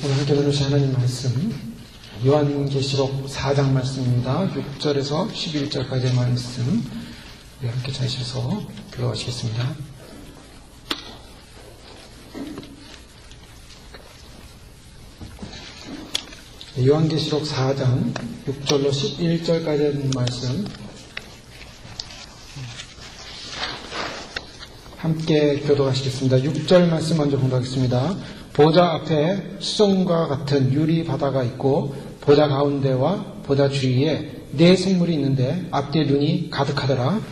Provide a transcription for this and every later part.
오늘 함께 나누실 하나님 말씀 요한계시록 4장 말씀입니다. 6절에서 11절까지의 말씀 우리 함께 찾으셔서 들어가시겠습니다. 요한계시록 4장 6절로 11절까지의 말씀 함께 교독하시겠습니다. 6절 말씀 먼저 공독하겠습니다. 보좌 앞에 수정과 같은 유리 바다가 있고 보좌 가운데와 보좌 주위에 네 생물이 있는데 앞뒤에 눈이 가득하더라.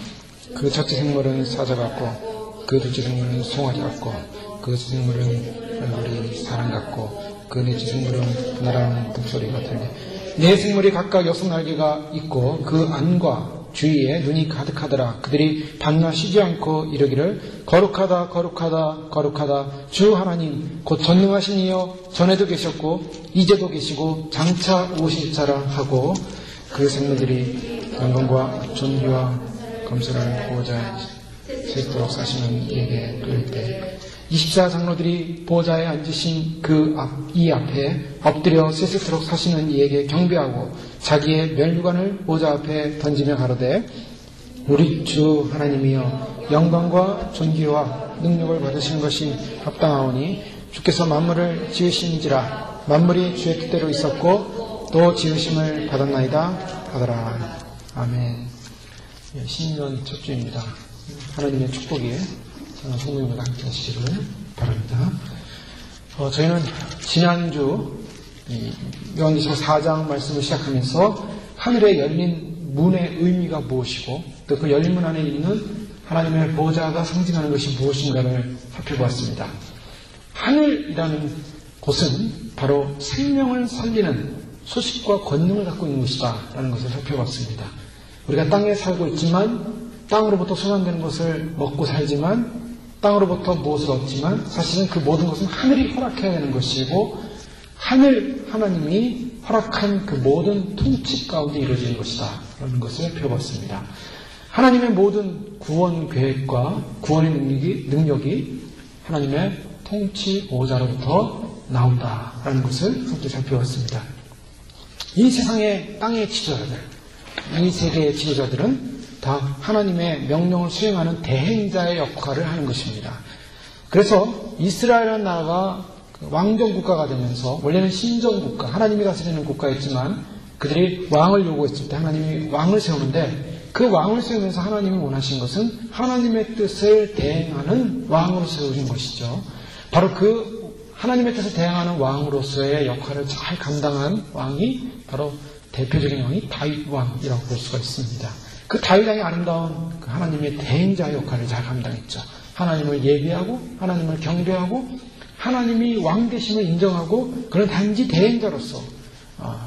그 첫째 생물은 사자 같고 그 둘째 생물은 송아지 같고 그 셋째 생물은 얼굴이 사람 같고 그 넷째 생물은 분화라는 북소리가 들려. 네 생물이 각각 6날개가 있고 그 안과 주위에 눈이 가득하더라. 그들이 밤낮 쉬지 않고 이르기를 거룩하다 거룩하다 거룩하다 주 하나님 곧 전능하신 이여 전에도 계셨고 이제도 계시고 장차 오실 자라 하고 그 생물들이 영광과 존귀와 검술을 보호자에 세도록 사시는 이에게 돌릴 때 24장로들이 보호자에 앉으신 이 앞에 엎드려 세세토록 사시는 이에게 경배하고 자기의 면류관을 보호자 앞에 던지며 가로되 우리 주 하나님이여 영광과 존귀와 능력을 받으시는 것이 합당하오니 주께서 만물을 지으신지라 만물이 주의 뜻대로 있었고 또 지으심을 받았나이다 하더라. 아멘. 신년 첫 주입니다. 하나님의 축복이 성도님과 함께 하시기를 바랍니다. 저희는 지난주 요한계시록 4장 말씀을 시작하면서 하늘에 열린 문의 의미가 무엇이고 또 그 열린 문 안에 있는 하나님의 보호자가 상징하는 것이 무엇인가를 살펴보았습니다. 하늘이라는 곳은 바로 생명을 살리는 소식과 권능을 갖고 있는 곳이다 라는 것을 살펴봤습니다. 우리가 땅에 살고 있지만 땅으로부터 소산되는 것을 먹고 살지만 땅으로부터 무엇을 얻지만 사실은 그 모든 것은 하늘이 허락해야 되는 것이고 하나님이 허락한 그 모든 통치 가운데 이루어지는 것이다 라는 것을 살펴봤습니다. 하나님의 모든 구원 계획과 구원의 능력이 하나님의 통치 보호자로부터 나온다라는 것을 함께 살펴봤습니다. 이 세상의 땅의 지도자들, 이 세계의 지도자들은 다 하나님의 명령을 수행하는 대행자의 역할을 하는 것입니다. 그래서 이스라엘이라는 나라가 왕정 국가가 되면서 원래는 신정 국가, 하나님이 다스리는 국가였지만 그들이 왕을 요구했을 때 하나님이 왕을 세우는데 그 왕을 세우면서 하나님이 원하신 것은 하나님의 뜻을 대행하는 왕으로 세우는 것이죠. 바로 그 하나님의 뜻을 대행하는 왕으로서의 역할을 잘 감당한 왕이 바로 대표적인 왕이 다윗 왕이라고 볼 수가 있습니다. 그 다윗 왕이 아름다운 그 하나님의 대행자의 역할을 잘 감당했죠. 하나님을 예비하고 하나님을 경배하고 하나님이 왕 되심을 인정하고 그런 단지 대행자로서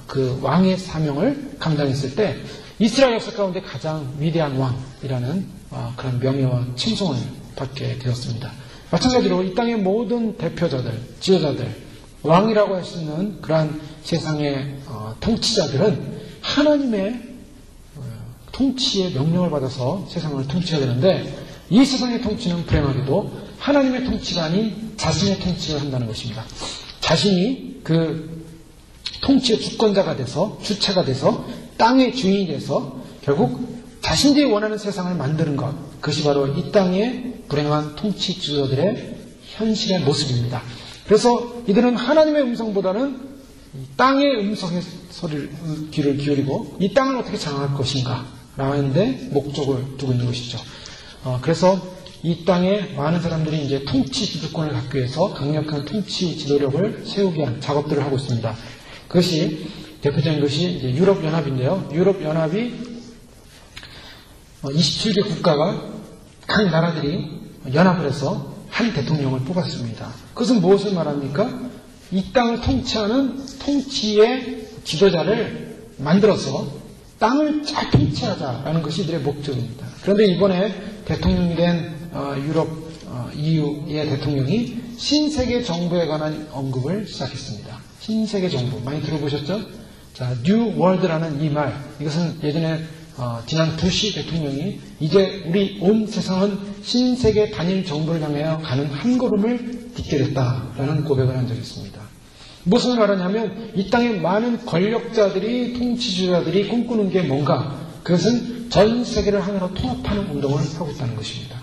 그 왕의 사명을 감당했을 때 이스라엘 역사 가운데 가장 위대한 왕이라는 그런 명예와 칭송을 받게 되었습니다. 마찬가지로 이 땅의 모든 대표자들, 지도자들, 왕이라고 할 수 있는 그러한 세상의 통치자들은 하나님의 통치의 명령을 받아서 세상을 통치해야 되는데 이 세상의 통치는 불행하게도 하나님의 통치가 아닌 자신의 통치를 한다는 것입니다. 자신이 그 통치의 주권자가 돼서 주체가 돼서 땅의 주인이 돼서 결국 자신들이 원하는 세상을 만드는 것, 그것이 바로 이 땅의 불행한 통치 지도자들의 현실의 모습입니다. 그래서 이들은 하나님의 음성보다는 땅의 음성의 귀를 기울이고 이 땅을 어떻게 장악할 것인가 라는 데 목적을 두고 있는 것이죠. 그래서 이 땅에 많은 사람들이 이제 통치 지도권을 갖기 위해서 강력한 통치 지도력을 세우기 위한 작업들을 하고 있습니다. 그것이 대표적인 것이 이제 유럽연합인데요. 유럽연합이 27개 국가가 각 나라들이 연합을 해서 한 대통령을 뽑았습니다. 그것은 무엇을 말합니까? 이 땅을 통치하는 통치의 지도자를 만들어서 땅을 잘 통치하자라는 것이 이들의 목적입니다. 그런데 이번에 대통령이 된 유럽 EU의 대통령이 신세계 정부에 관한 언급을 시작했습니다. 신세계 정부 많이 들어보셨죠? 자, 뉴 월드라는 이 말, 이것은 예전에 지난 부시 대통령이 이제 우리 온 세상은 신세계 단일 정부를 향하여 가는 한 걸음을 딛게 됐다라는 고백을 한 적이 있습니다. 무슨 말하냐면 이 땅의 많은 권력자들이, 통치주자들이 꿈꾸는 게 뭔가, 그것은 전 세계를 하나로 통합하는 운동을 하고 있다는 것입니다.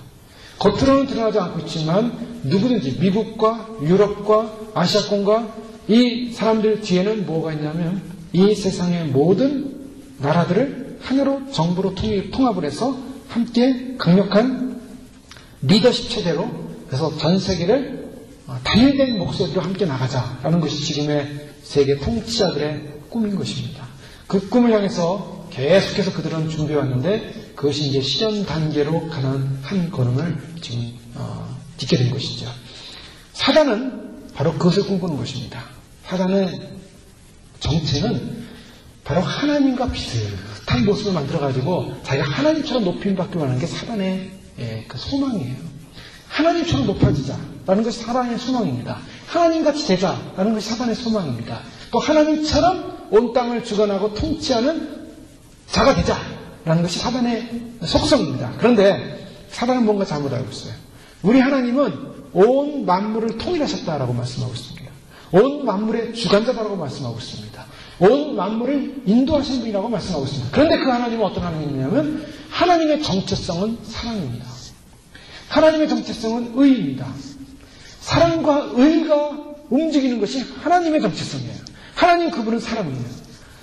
겉으로는 드러나지 않고 있지만 누구든지 미국과 유럽과 아시아권과 이 사람들 뒤에는 뭐가 있냐면 이 세상의 모든 나라들을 하나로 정부로 통합을 해서 함께 강력한 리더십 체제로, 그래서 전 세계를 단일된 목소리로 함께 나가자라는 것이 지금의 세계 통치자들의 꿈인 것입니다. 그 꿈을 향해서 계속해서 그들은 준비해왔는데 그것이 이제 실현 단계로 가는 한 걸음을 지금 딛게 된 것이죠. 사단은 바로 그것을 꿈꾸는 것입니다. 사단의 정체는 바로 하나님과 비슷한 모습을 만들어가지고 자기가 하나님처럼 높임받기 원하는 게 사단의 그 소망이에요. 하나님처럼 높아지자라는 것이 사단의 소망입니다. 하나님같이 되자라는 것이 사단의 소망입니다. 또 하나님처럼 온 땅을 주관하고 통치하는 자가 되자라는 것이 사단의 속성입니다. 그런데 사단은 뭔가 잘못 알고 있어요. 우리 하나님은 온 만물을 통일하셨다라고 말씀하고 있습니다. 온 만물의 주관자다라고 말씀하고 있습니다. 온 만물을 인도하신 분이라고 말씀하고 있습니다. 그런데 그 하나님은 어떤 하나님이냐면 하나님의 정체성은 사랑입니다. 하나님의 정체성은 의입니다. 사랑과 의가 움직이는 것이 하나님의 정체성이에요. 하나님 그분은 사랑이에요.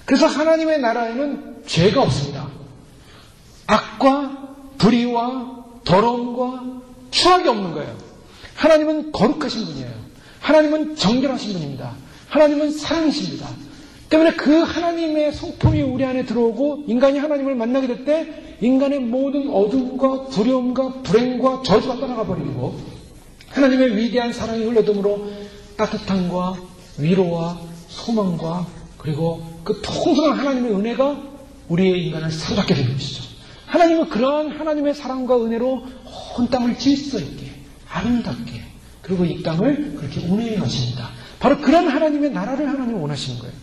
그래서 하나님의 나라에는 죄가 없습니다. 악과 불의와 더러움과 추악이 없는 거예요. 하나님은 거룩하신 분이에요. 하나님은 정결하신 분입니다. 하나님은 사랑이십니다. 때문에 그 하나님의 성품이 우리 안에 들어오고 인간이 하나님을 만나게 될 때 인간의 모든 어둠과 두려움과 불행과 저주가 떠나가 버리고 하나님의 위대한 사랑이 흘러듬으로 따뜻함과 위로와 소망과 그리고 그 풍성한 하나님의 은혜가 우리의 인간을 사로잡게 되는 것이죠. 하나님은 그러한 하나님의 사랑과 은혜로 온 땅을 질서 있게 아름답게 그리고 이 땅을 그렇게 운행하십니다. 바로 그런 하나님의 나라를 하나님은 원하시는 거예요.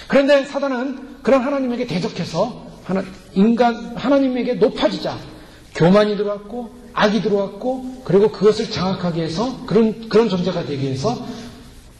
그런데 사단은 그런 하나님에게 대적해서 하나님에게 높아지자 교만이 들어왔고 악이 들어왔고 그리고 그것을 장악하기 위해서 그런 존재가 되기 위해서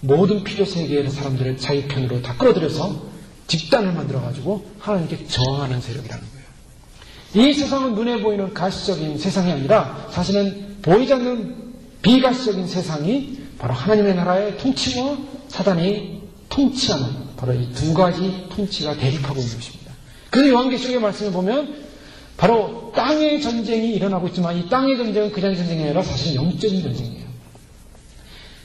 모든 필요 세계의 사람들을 자기 편으로 다 끌어들여서 집단을 만들어가지고 하나님께 저항하는 세력이라는 거예요. 이 세상은 눈에 보이는 가시적인 세상이 아니라 사실은 보이지 않는 비가시적인 세상이 바로 하나님의 나라의 통치와 사단이 통치하는 바로 이 두 가지 통치가 대립하고 있는 것입니다. 그래서 요한계시록의 말씀을 보면 바로 땅의 전쟁이 일어나고 있지만 이 땅의 전쟁은 그냥 전쟁이 아니라 사실은 영적인 전쟁이에요.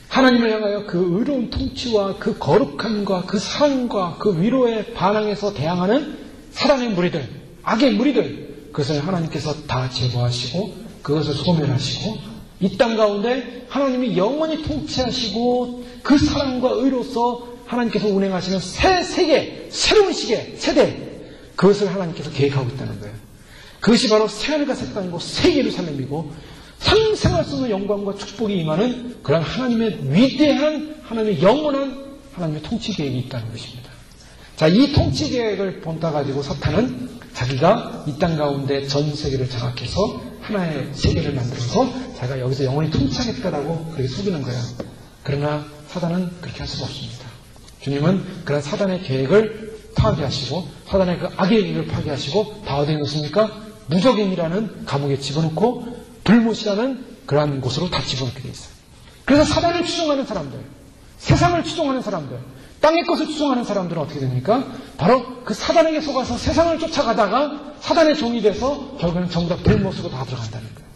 하나님을 향하여 그 의로운 통치와 그 거룩함과 그 사랑과 그 위로에 반항해서 대항하는 사단의 무리들, 악의 무리들, 그것을 하나님께서 다 제거하시고 그것을 소멸하시고 이 땅 가운데 하나님이 영원히 통치하시고 그 사랑과 의로서 하나님께서 운행하시는 새 세계, 새로운 시계, 세대, 그것을 하나님께서 계획하고 있다는 거예요. 그것이 바로 새하늘과 새 땅이고 새 예루살렘이고 상생할 수 없는 영광과 축복이 임하는 그런 하나님의 위대한, 하나님의 영원한 하나님의 통치 계획이 있다는 것입니다. 자, 이 통치 계획을 본따 가지고 사탄은 자기가 이 땅 가운데 전 세계를 장악해서 하나의 세계를 만들어서 자기가 여기서 영원히 통치하겠다라고 그렇게 속이는 거예요. 그러나 사단은 그렇게 할 수가 없습니다. 주님은 그런 사단의 계획을 파괴하시고 사단의 그 악의 계획을 파괴하시고 다 어디에 놓습니까? 무적임이라는 감옥에 집어넣고 불못이라는 그러한 곳으로 다 집어넣게 되어 있어요. 그래서 사단을 추종하는 사람들, 세상을 추종하는 사람들, 땅의 것을 추종하는 사람들은 어떻게 됩니까? 바로 그 사단에게 속아서 세상을 쫓아가다가 사단의 종이 돼서 결국에는 전부 다 불못으로 다 들어간다는 거예요.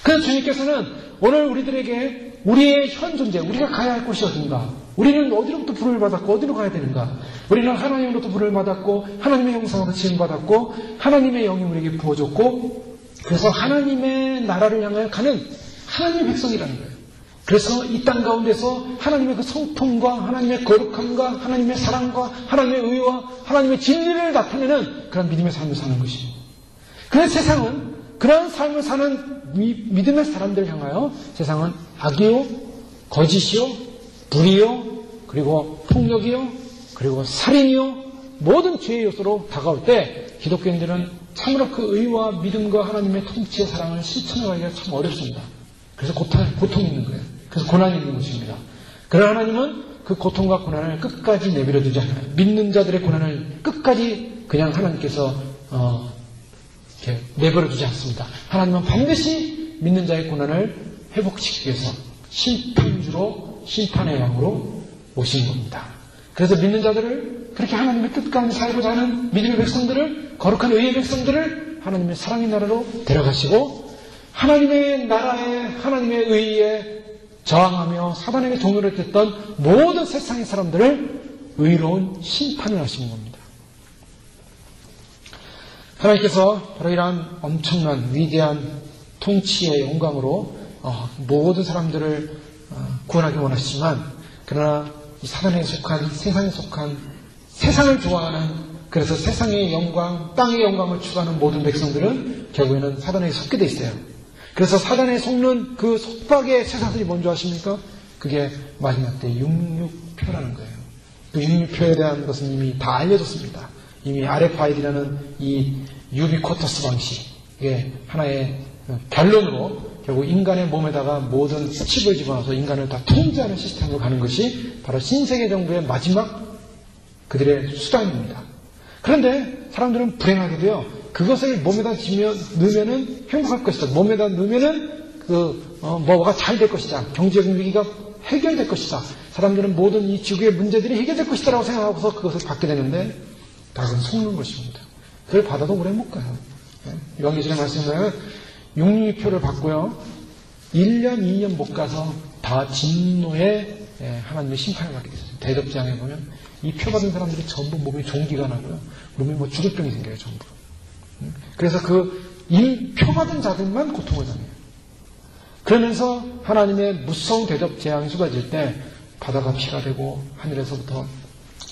그래서 주님께서는 오늘 우리들에게 우리의 현 존재, 우리가 가야 할 곳이 어딘가, 우리는 어디로부터 부름을 받았고 어디로 가야 되는가, 우리는 하나님으로부터 부름을 받았고 하나님의 형상으로 지음받았고 하나님의 영이 우리에게 부어줬고 그래서 하나님의 나라를 향하여 가는 하나님의 백성이라는 거예요. 그래서 이 땅 가운데서 하나님의 그 성품과 하나님의 거룩함과 하나님의 사랑과 하나님의 의와 하나님의 진리를 나타내는 그런 믿음의 삶을 사는 것입니다. 그래서 세상은 그런 삶을 사는 믿음의 사람들을 향하여 세상은 악이요, 거짓이요, 불의요, 그리고 폭력이요, 그리고 살인이요, 모든 죄의 요소로 다가올 때 기독교인들은 참으로 그 의와 믿음과 하나님의 통치의 사랑을 실천하기가 참 어렵습니다. 그래서 고통이 있는 거예요. 그래서 고난이 있는 것입니다. 그러나 하나님은 그 고통과 고난을 끝까지 내버려두지 않아요. 믿는 자들의 고난을 끝까지 그냥 하나님께서 이렇게 내버려두지 않습니다. 하나님은 반드시 믿는 자의 고난을 회복시키기 위해서 심판주로 심판의 왕으로 오신 겁니다. 그래서 믿는 자들을 그렇게 하나님의 뜻 가운데 살고자 하는 믿음의 백성들을 거룩한 의의 백성들을 하나님의 사랑의 나라로 데려가시고 하나님의 나라에 하나님의 의에 저항하며 사단에게 종노릇 했던 모든 세상의 사람들을 의로운 심판을 하시는 겁니다. 하나님께서 바로 이러한 엄청난 위대한 통치의 영광으로 모든 사람들을 구원하기 원하시지만 그러나 이 사단에 속한 세상에 속한 세상을 좋아하는 그래서 세상의 영광, 땅의 영광을 추구하는 모든 백성들은 결국에는 사단에게 속게 돼 있어요. 그래서 사단에 속는 그 속박의 세사들이 뭔지 아십니까? 그게 마지막 때 육류표라는 거예요. 그 육류표에 대한 것은 이미 다 알려졌습니다. 이미 RFID라는 이 유비쿼터스 방식의 하나의 결론으로 결국 인간의 몸에다가 모든 칩을 집어넣어서 인간을 다 통제하는 시스템으로 가는 것이 바로 신세계 정부의 마지막 그들의 수단입니다. 그런데 사람들은 불행하게도요, 그것을 몸에다 넣으면은 행복할 것이다. 몸에다 넣으면은 뭐가 잘 될 것이다. 경제적 위기가 해결될 것이다. 사람들은 모든 이 지구의 문제들이 해결될 것이다라고 생각하고서 그것을 받게 되는데, 다른 속는 것입니다. 그걸 받아도 오래 못 가요. 요한계시록에 말씀하면 육류표를 받고요, 1년, 2년 못 가서 다 진노의 하나님의 심판을 받게 됐어요. 대접장에 보면 이 표 받은 사람들이 전부 몸에 종기가 나고요. 몸에 뭐 죽을 병이 생겨요, 전부. 그래서 이 표 받은 자들만 고통을 당해요. 그러면서 하나님의 무서운 대접 재앙이 쏟아질 때 바다가 피가 되고 하늘에서부터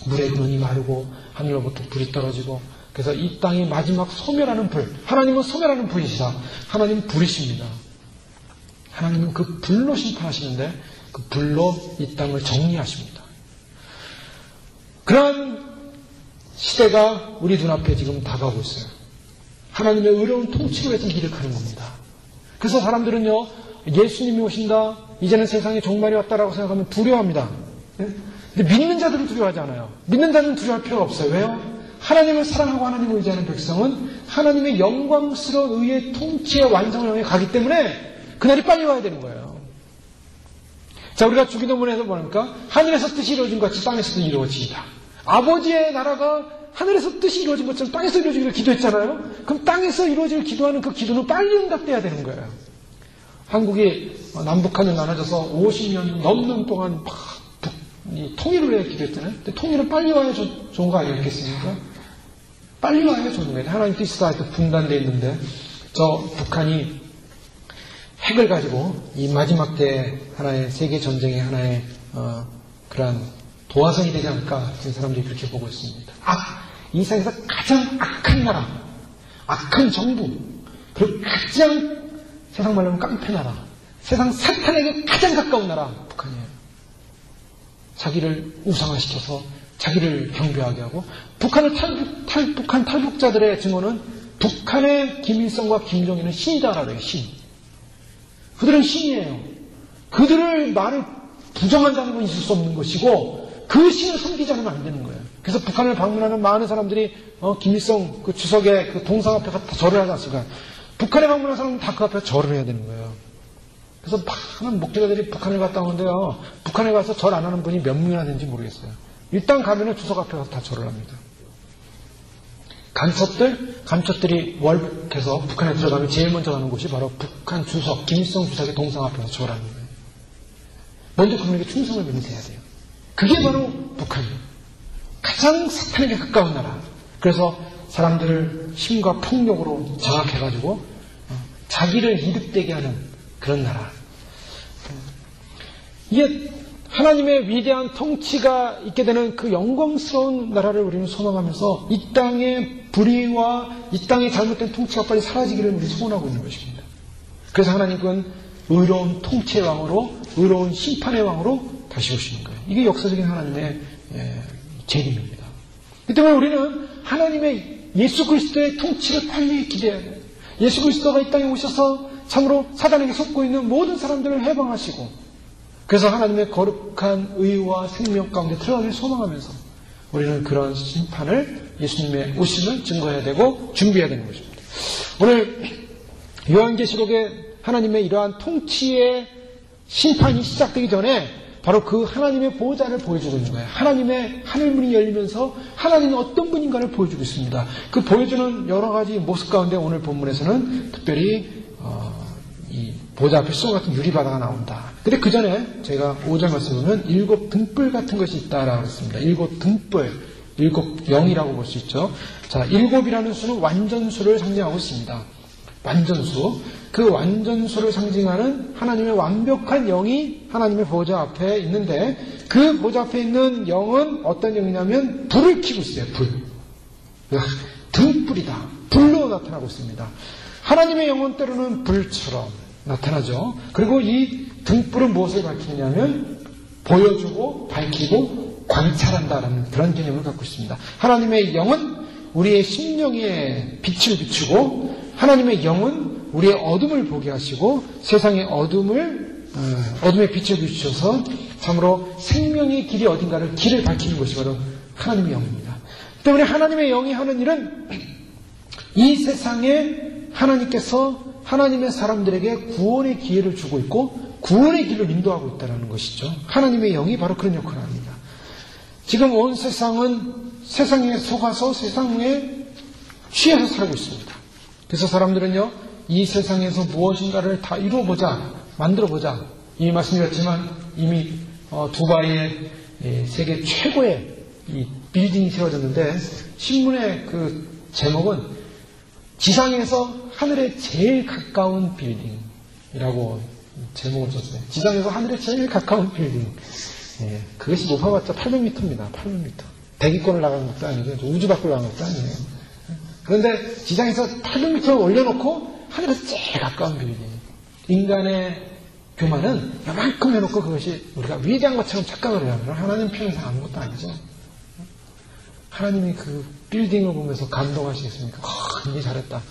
물의 눈이 마르고 하늘로부터 불이 떨어지고 그래서 이 땅이 마지막 소멸하는 불. 하나님은 소멸하는 불이시다. 하나님은 불이십니다. 하나님은 그 불로 심판하시는데 그 불로 이 땅을 정리하십니다. 그런 시대가 우리 눈앞에 지금 다가오고 있어요. 하나님의 의로운 통치로 해서 기력하는 겁니다. 그래서 사람들은요, 예수님이 오신다, 이제는 세상에 종말이 왔다라고 생각하면 두려워합니다. 근데 믿는 자들은 두려워하지 않아요. 믿는 자는 두려워할 필요가 없어요. 왜요? 하나님을 사랑하고 하나님을 의지하는 백성은 하나님의 영광스러운 의의 통치의 완성을 향해 가기 때문에 그날이 빨리 와야 되는 거예요. 자, 우리가 주기도문에서 뭐합니까? 하늘에서 뜻이 이루어진 것 같이 땅에서도 이루어지이다. 아버지의 나라가 하늘에서 뜻이 이루어진 것처럼 땅에서 이루어지기를 기도했잖아요. 그럼 땅에서 이루어질 기도하는 그 기도는 빨리 응답돼야 되는 거예요. 한국이 남북한을 나눠져서 50년 넘는 동안 통일을 위해 기도했잖아요. 근데 통일은 빨리 와야 좋은 거 아니겠습니까? 빨리 와야 좋은 거예요. 하나님 뜻이 다 분단되어 있는데 저 북한이 핵을 가지고 이 마지막 때 하나의 세계 전쟁의 하나의 그러한 도화선이 되지 않을까 지금 사람들이 그렇게 보고 있습니다. 이 세상에서 가장 악한 나라, 악한 정부, 그리고 가장 세상 말로 하면 깡패 나라, 세상 사탄에게 가장 가까운 나라 북한이에요. 자기를 우상화시켜서 자기를 경배하게 하고 북한 탈북자들의 증언은 북한의 김일성과 김정일은 신이다라고 해요. 신. 그들은 신이에요. 그들을 말을 부정한다는 건 있을 수 없는 것이고 그 신을 섬기지 않으면 안 되는 거예요. 그래서 북한을 방문하는 많은 사람들이 김일성 그 주석의 그 동상 앞에 가서 절을 하지 않습니까? 북한에 방문한 사람은 다 그 앞에 절을 해야 되는 거예요. 그래서 많은 목회자들이 북한을 갔다 오는데요. 북한에 가서 절 안 하는 분이 몇 명이나 되는지 모르겠어요. 일단 가면은 주석 앞에 가서 다 절을 합니다. 간첩들이 월북해서 북한에 들어가면 제일 먼저 가는 곳이 바로 북한 주석, 김일성 주석의 동상 앞에 가서 절하는 거예요. 먼저 그분에게 충성을 맹세해야 돼요. 그게 바로 북한이에요. 가장 사탄에게 가까운 나라. 그래서 사람들을 힘과 폭력으로 장악해가지고 자기를 이득되게 하는 그런 나라. 이게 하나님의 위대한 통치가 있게 되는 그 영광스러운 나라를 우리는 소망하면서 이 땅의 불의와 이 땅의 잘못된 통치가 빨리 사라지기를 우리 소원하고 있는 것입니다. 그래서 하나님은 의로운 통치의 왕으로, 의로운 심판의 왕으로 다시 오시는 거예요. 이게 역사적인 하나님의 재림입니다. 그 때문에 우리는 하나님의 예수 그리스도의 통치를 빨리 기대해야 돼요. 예수 그리스도가 이 땅에 오셔서 참으로 사단에게 속고 있는 모든 사람들을 해방하시고 그래서 하나님의 거룩한 의와 생명 가운데 들어가길 소망하면서 우리는 그런 심판을, 예수님의 오심을 증거해야 되고 준비해야 되는 것입니다. 오늘 요한계시록에 하나님의 이러한 통치의 심판이 시작되기 전에 바로 그 하나님의 보호자를 보여주고 있는 거예요. 하나님의 하늘문이 열리면서 하나님은 어떤 분인가를 보여주고 있습니다. 그 보여주는 여러 가지 모습 가운데 오늘 본문에서는 특별히 이 보좌 앞에 수정 같은 유리바다가 나온다. 근데 그 전에 제가 5절 말씀 보면 7 등불 같은 것이 있다라고 했습니다. 7 등불, 7 영이라고 볼 수 있죠. 자, 7이라는 수는 완전수를 상징하고 있습니다. 완전수. 그 완전수를 상징하는 하나님의 완벽한 영이 하나님의 보좌 앞에 있는데, 그 보좌 앞에 있는 영은 어떤 영이냐면 불을 켜고 있어요. 불. 등불이다. 불로 나타나고 있습니다. 하나님의 영은 때로는 불처럼 나타나죠. 그리고 이 등불은 무엇을 밝히냐면 보여주고 밝히고 관찰한다라는 그런 개념을 갖고 있습니다. 하나님의 영은 우리의 심령에 빛을 비추고, 하나님의 영은 우리의 어둠을 보게 하시고, 세상의 어둠의 빛을 비추셔서 참으로 생명의 길이 어딘가를 길을 밝히는 것이 바로 하나님의 영입니다. 때문에 하나님의 영이 하는 일은 이 세상에 하나님께서 하나님의 사람들에게 구원의 기회를 주고 있고 구원의 길을 인도하고 있다는 것이죠. 하나님의 영이 바로 그런 역할을 합니다. 지금 온 세상은 세상에 속아서 세상에 취해서 살고 있습니다. 그래서 사람들은요, 이 세상에서 무엇인가를 다 이루어보자, 만들어보자. 이미 말씀드렸지만 이미 두바이에 세계 최고의 이 빌딩이 세워졌는데, 신문의 그 제목은 지상에서 하늘에 제일 가까운 빌딩이라고 제목을 썼어요. 지상에서 하늘에 제일 가까운 빌딩. 그것이 높아봤자 800m입니다. 800m. 대기권을 나가는 것도 아니고 우주 밖으로 나가는 것도 아니에요. 그런데 지상에서 800m를 올려놓고 하늘에서 제일 가까운 빌딩. 인간의 교만은 이만큼 해놓고 그것이 우리가 위대한 것처럼 착각을 해요. 하나님 편에서 아무것도 아니죠. 하나님이 그 빌딩을 보면서 감동하시겠습니까? 이게 잘했다.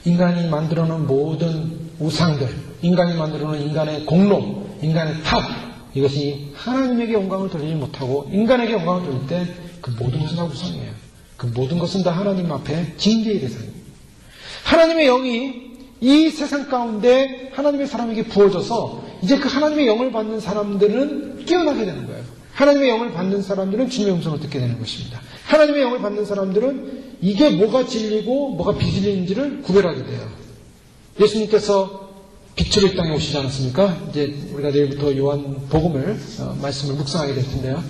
인간이 만들어놓은 모든 우상들, 인간이 만들어놓은 인간의 공로, 인간의 탑, 이것이 하나님에게 영광을 돌리지 못하고 인간에게 영광을 돌릴 때 그 모든 것은 다 우상이에요. 그 모든 것은 다 하나님 앞에 징계의 대상입니다. 하나님의 영이 이 세상 가운데 하나님의 사람에게 부어져서 이제 그 하나님의 영을 받는 사람들은 깨어나게 되는 거예요. 하나님의 영을 받는 사람들은 주님의 음성을 듣게 되는 것입니다. 하나님의 영을 받는 사람들은 이게 뭐가 진리고 뭐가 비진리인지를 구별하게 돼요. 예수님께서 빛으로 이 땅에 오시지 않았습니까? 이제 우리가 내일부터 요한복음을 말씀을 묵상하게 될 텐데요.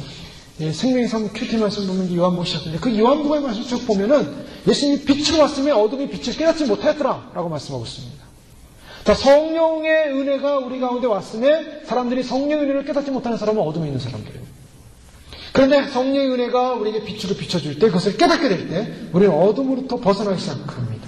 생명의 삶 큐티 말씀 보면 요한복음 시작하는데, 그 요한복음의 말씀 쭉 보면은 예수님이 빛으로 왔으면 어둠이 빛을 깨닫지 못하였더라 라고 말씀하고 있습니다. 자, 성령의 은혜가 우리 가운데 왔으면 사람들이 성령의 은혜를 깨닫지 못하는 사람은 어둠에 있는 사람들이에요. 그런데 성령의 은혜가 우리에게 빛으로 비춰줄 때, 그것을 깨닫게 될 때 우리는 어둠으로부터 벗어나기 시작합니다.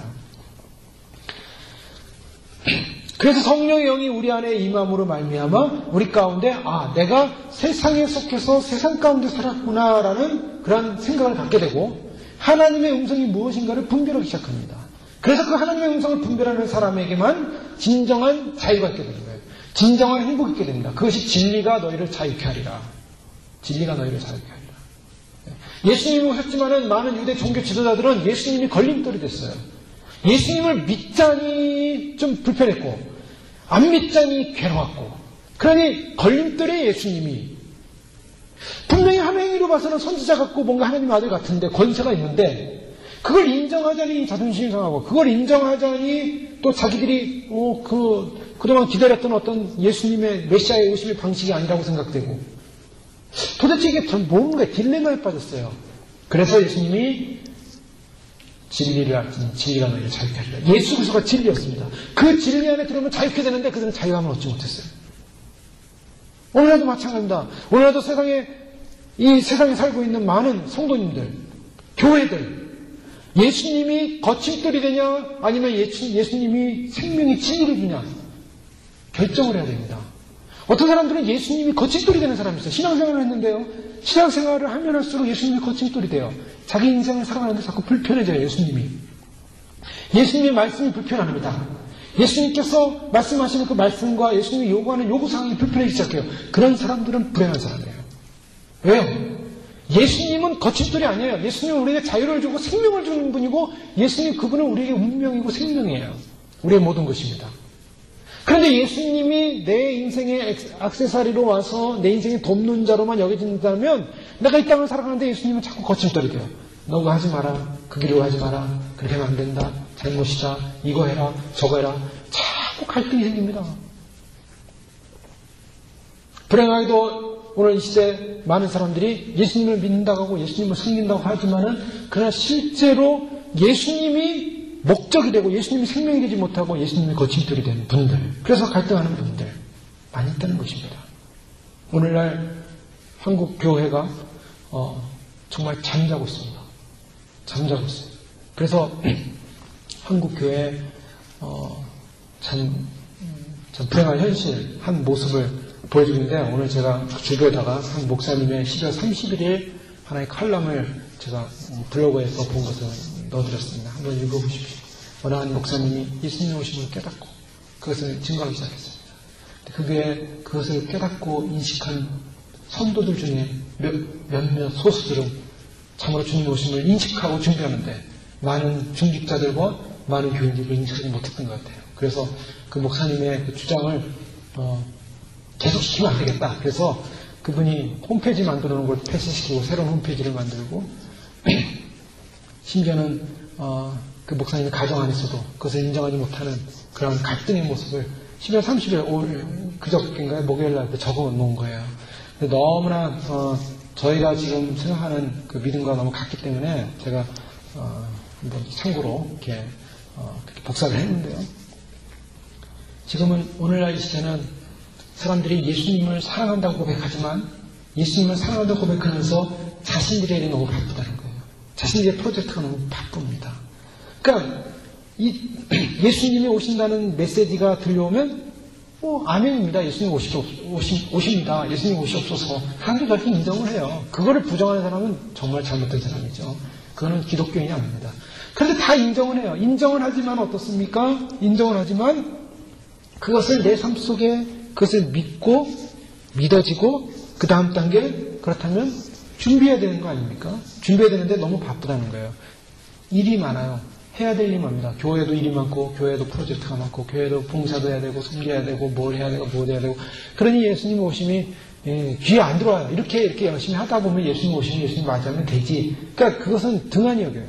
그래서 성령의 영이 우리 안에 임함으로 말미암아 우리 가운데 내가 세상에 속해서 세상 가운데 살았구나라는 그런 생각을 갖게 되고, 하나님의 음성이 무엇인가를 분별하기 시작합니다. 그래서 그 하나님의 음성을 분별하는 사람에게만 진정한 자유가 있게 되는 거예요. 진정한 행복이 있게 됩니다. 그것이 진리가 너희를 자유케 하리라. 진리가 너희를 자유케 하리라. 예수님이 오셨지만은 많은 유대 종교 지도자들은 예수님이 걸림돌이 됐어요. 예수님을 믿자니 좀 불편했고, 안 믿자니 괴로웠고, 그러니 걸림돌에 예수님이 분명히 한 행위로 봐서는 선지자 같고 뭔가 하나님 아들 같은데, 권세가 있는데, 그걸 인정하자니 자존심이 상하고, 그걸 인정하자니 또 자기들이 그동안 기다렸던 어떤 예수님의 메시아의 오심의 방식이 아니라고 생각되고, 도대체 이게 뭔가 딜레마에 빠졌어요. 그래서 예수님이 진리가 너희를 자유케 하리라. 예수 그리스도가 진리였습니다. 그 진리 안에 들어오면 자유케 되는데 그들은 자유함을 얻지 못했어요. 오늘날도 마찬가지입니다. 오늘날도 이 세상에 살고 있는 많은 성도님들, 교회들, 예수님이 거침돌이 되냐 아니면 예수님이 생명의 진리를 주냐 결정을 해야 됩니다. 어떤 사람들은 예수님이 거침돌이 되는 사람이 있어요. 신앙생활을 했는데요, 신앙생활을 하면 할수록 예수님이 거침돌이 돼요. 자기 인생을 살아가는데 자꾸 불편해져요. 예수님의 말씀이 불편합니다. 예수님께서 말씀하시는 그 말씀과 예수님이 요구하는 요구사항이 불편하기 시작해요. 그런 사람들은 불행한 사람이에요. 왜요? 예수님은 거침돌이 아니에요. 예수님은 우리에게 자유를 주고 생명을 주는 분이고 예수님 그분은 우리에게 운명이고 생명이에요. 우리의 모든 것입니다. 그런데 예수님이 내 인생의 액세서리로 와서 내 인생의 돕는 자로만 여겨진다면 내가 이 땅을 살아가는데 예수님은 자꾸 거침돌이 돼요. 너 그거 하지 마라. 그 길로 하지 마라. 그렇게 하면 안 된다. 잘못이다. 이거 해라. 저거 해라. 자꾸 갈등이 생깁니다. 불행하게도 오늘 이 시대 많은 사람들이 예수님을 믿는다고 하고 예수님을 섬긴다고 하지만은 그러나 실제로 예수님이 목적이 되고 예수님이 생명이 되지 못하고 예수님이 거침돌이 되는 분들, 그래서 갈등하는 분들 많이 있다는 것입니다. 오늘날 한국 교회가 정말 잠자고 있습니다. 잠자고 있어요. 그래서 한국 교회 참 불행한 현실 한 모습을 보여주는데 오늘 제가 주변에다가 한 목사님의 12월 31일 하나의 칼럼을 제가 블로그에서 본 것을 넣어드렸습니다. 한번 읽어보십시오. 어느 한 목사님이 예수님의 오심을 깨닫고 그것을 증거하기 시작했습니다. 그것을 깨닫고 인식한 성도들 중에 몇몇 소수들은 참으로 주님의 오심을 인식하고 준비하는데 많은 중직자들과 많은 교인들이 인식하지 못했던 것 같아요. 그래서 그 목사님의 그 주장을 계속 시키면 안 되겠다. 그래서 그분이 홈페이지 만들어 놓은 걸 폐쇄시키고 새로운 홈페이지를 만들고 심지어는 그 목사님의 가정 안에서도 그것을 인정하지 못하는 그런 갈등의 모습을 12월 30일 그저께인가요? 목요일날 적어 놓은 거예요. 근데 너무나 저희가 지금 생각하는 그 믿음과 너무 같기 때문에 제가 한번 참고로 이렇게 복사를 했는데요. 지금은 오늘날 이 시대는 사람들이 예수님을 사랑한다고 고백하지만 예수님을 사랑한다고 고백하면서 자신들의 일이 너무 바쁘다는 거예요. 자신들의 프로젝트가 너무 바쁩니다. 그러니까 예수님이 오신다는 메시지가 들려오면 아멘입니다. 예수님 오십니다. 예수님 오시옵소서. 사람들이 그렇게 인정을 해요. 그거를 부정하는 사람은 정말 잘못된 사람이죠. 그거는 기독교인이 아닙니다. 그런데 다 인정을 해요. 인정을 하지만 어떻습니까? 인정을 하지만 그것을 내 삶 속에 그것을 믿고 믿어지고 그 다음 단계 그렇다면 준비해야 되는 거 아닙니까? 준비해야 되는데 너무 바쁘다는 거예요. 일이 많아요. 해야 될 일이 많습니다. 교회도 일이 많고 교회도 프로젝트가 많고 교회도 봉사도 해야 되고 섬겨야 되고 뭘 해야 되고 뭘 해야 되고 그러니 예수님 오심이 귀에 안 들어와요. 이렇게 열심히 하다 보면 예수님 오시면 예수님 맞이하면 되지. 그러니까 그것은 등한히 여겨요.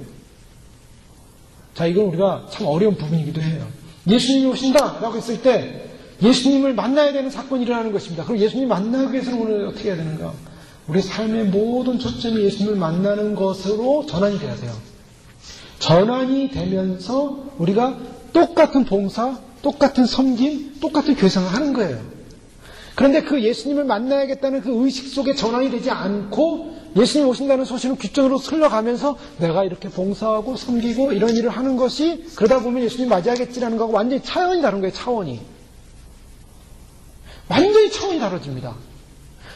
자, 이건 우리가 참 어려운 부분이기도 해요. 예수님이 오신다라고 했을 때 예수님을 만나야 되는 사건이 일어나는 것입니다. 그럼 예수님 만나기 위해서는 오늘 어떻게 해야 되는가? 우리 삶의 모든 초점이 예수님을 만나는 것으로 전환이 돼야 돼요. 전환이 되면서 우리가 똑같은 봉사, 똑같은 섬김, 똑같은 교상을 하는 거예요. 그런데 그 예수님을 만나야겠다는 그 의식 속에 전환이 되지 않고 예수님 오신다는 소식은 귓전으로 흘러가면서 내가 이렇게 봉사하고 섬기고 이런 일을 하는 것이 그러다 보면 예수님 맞이하겠지라는 거하고 완전히 차원이 다른 거예요. 차원이. 완전히 차원이 다르집니다.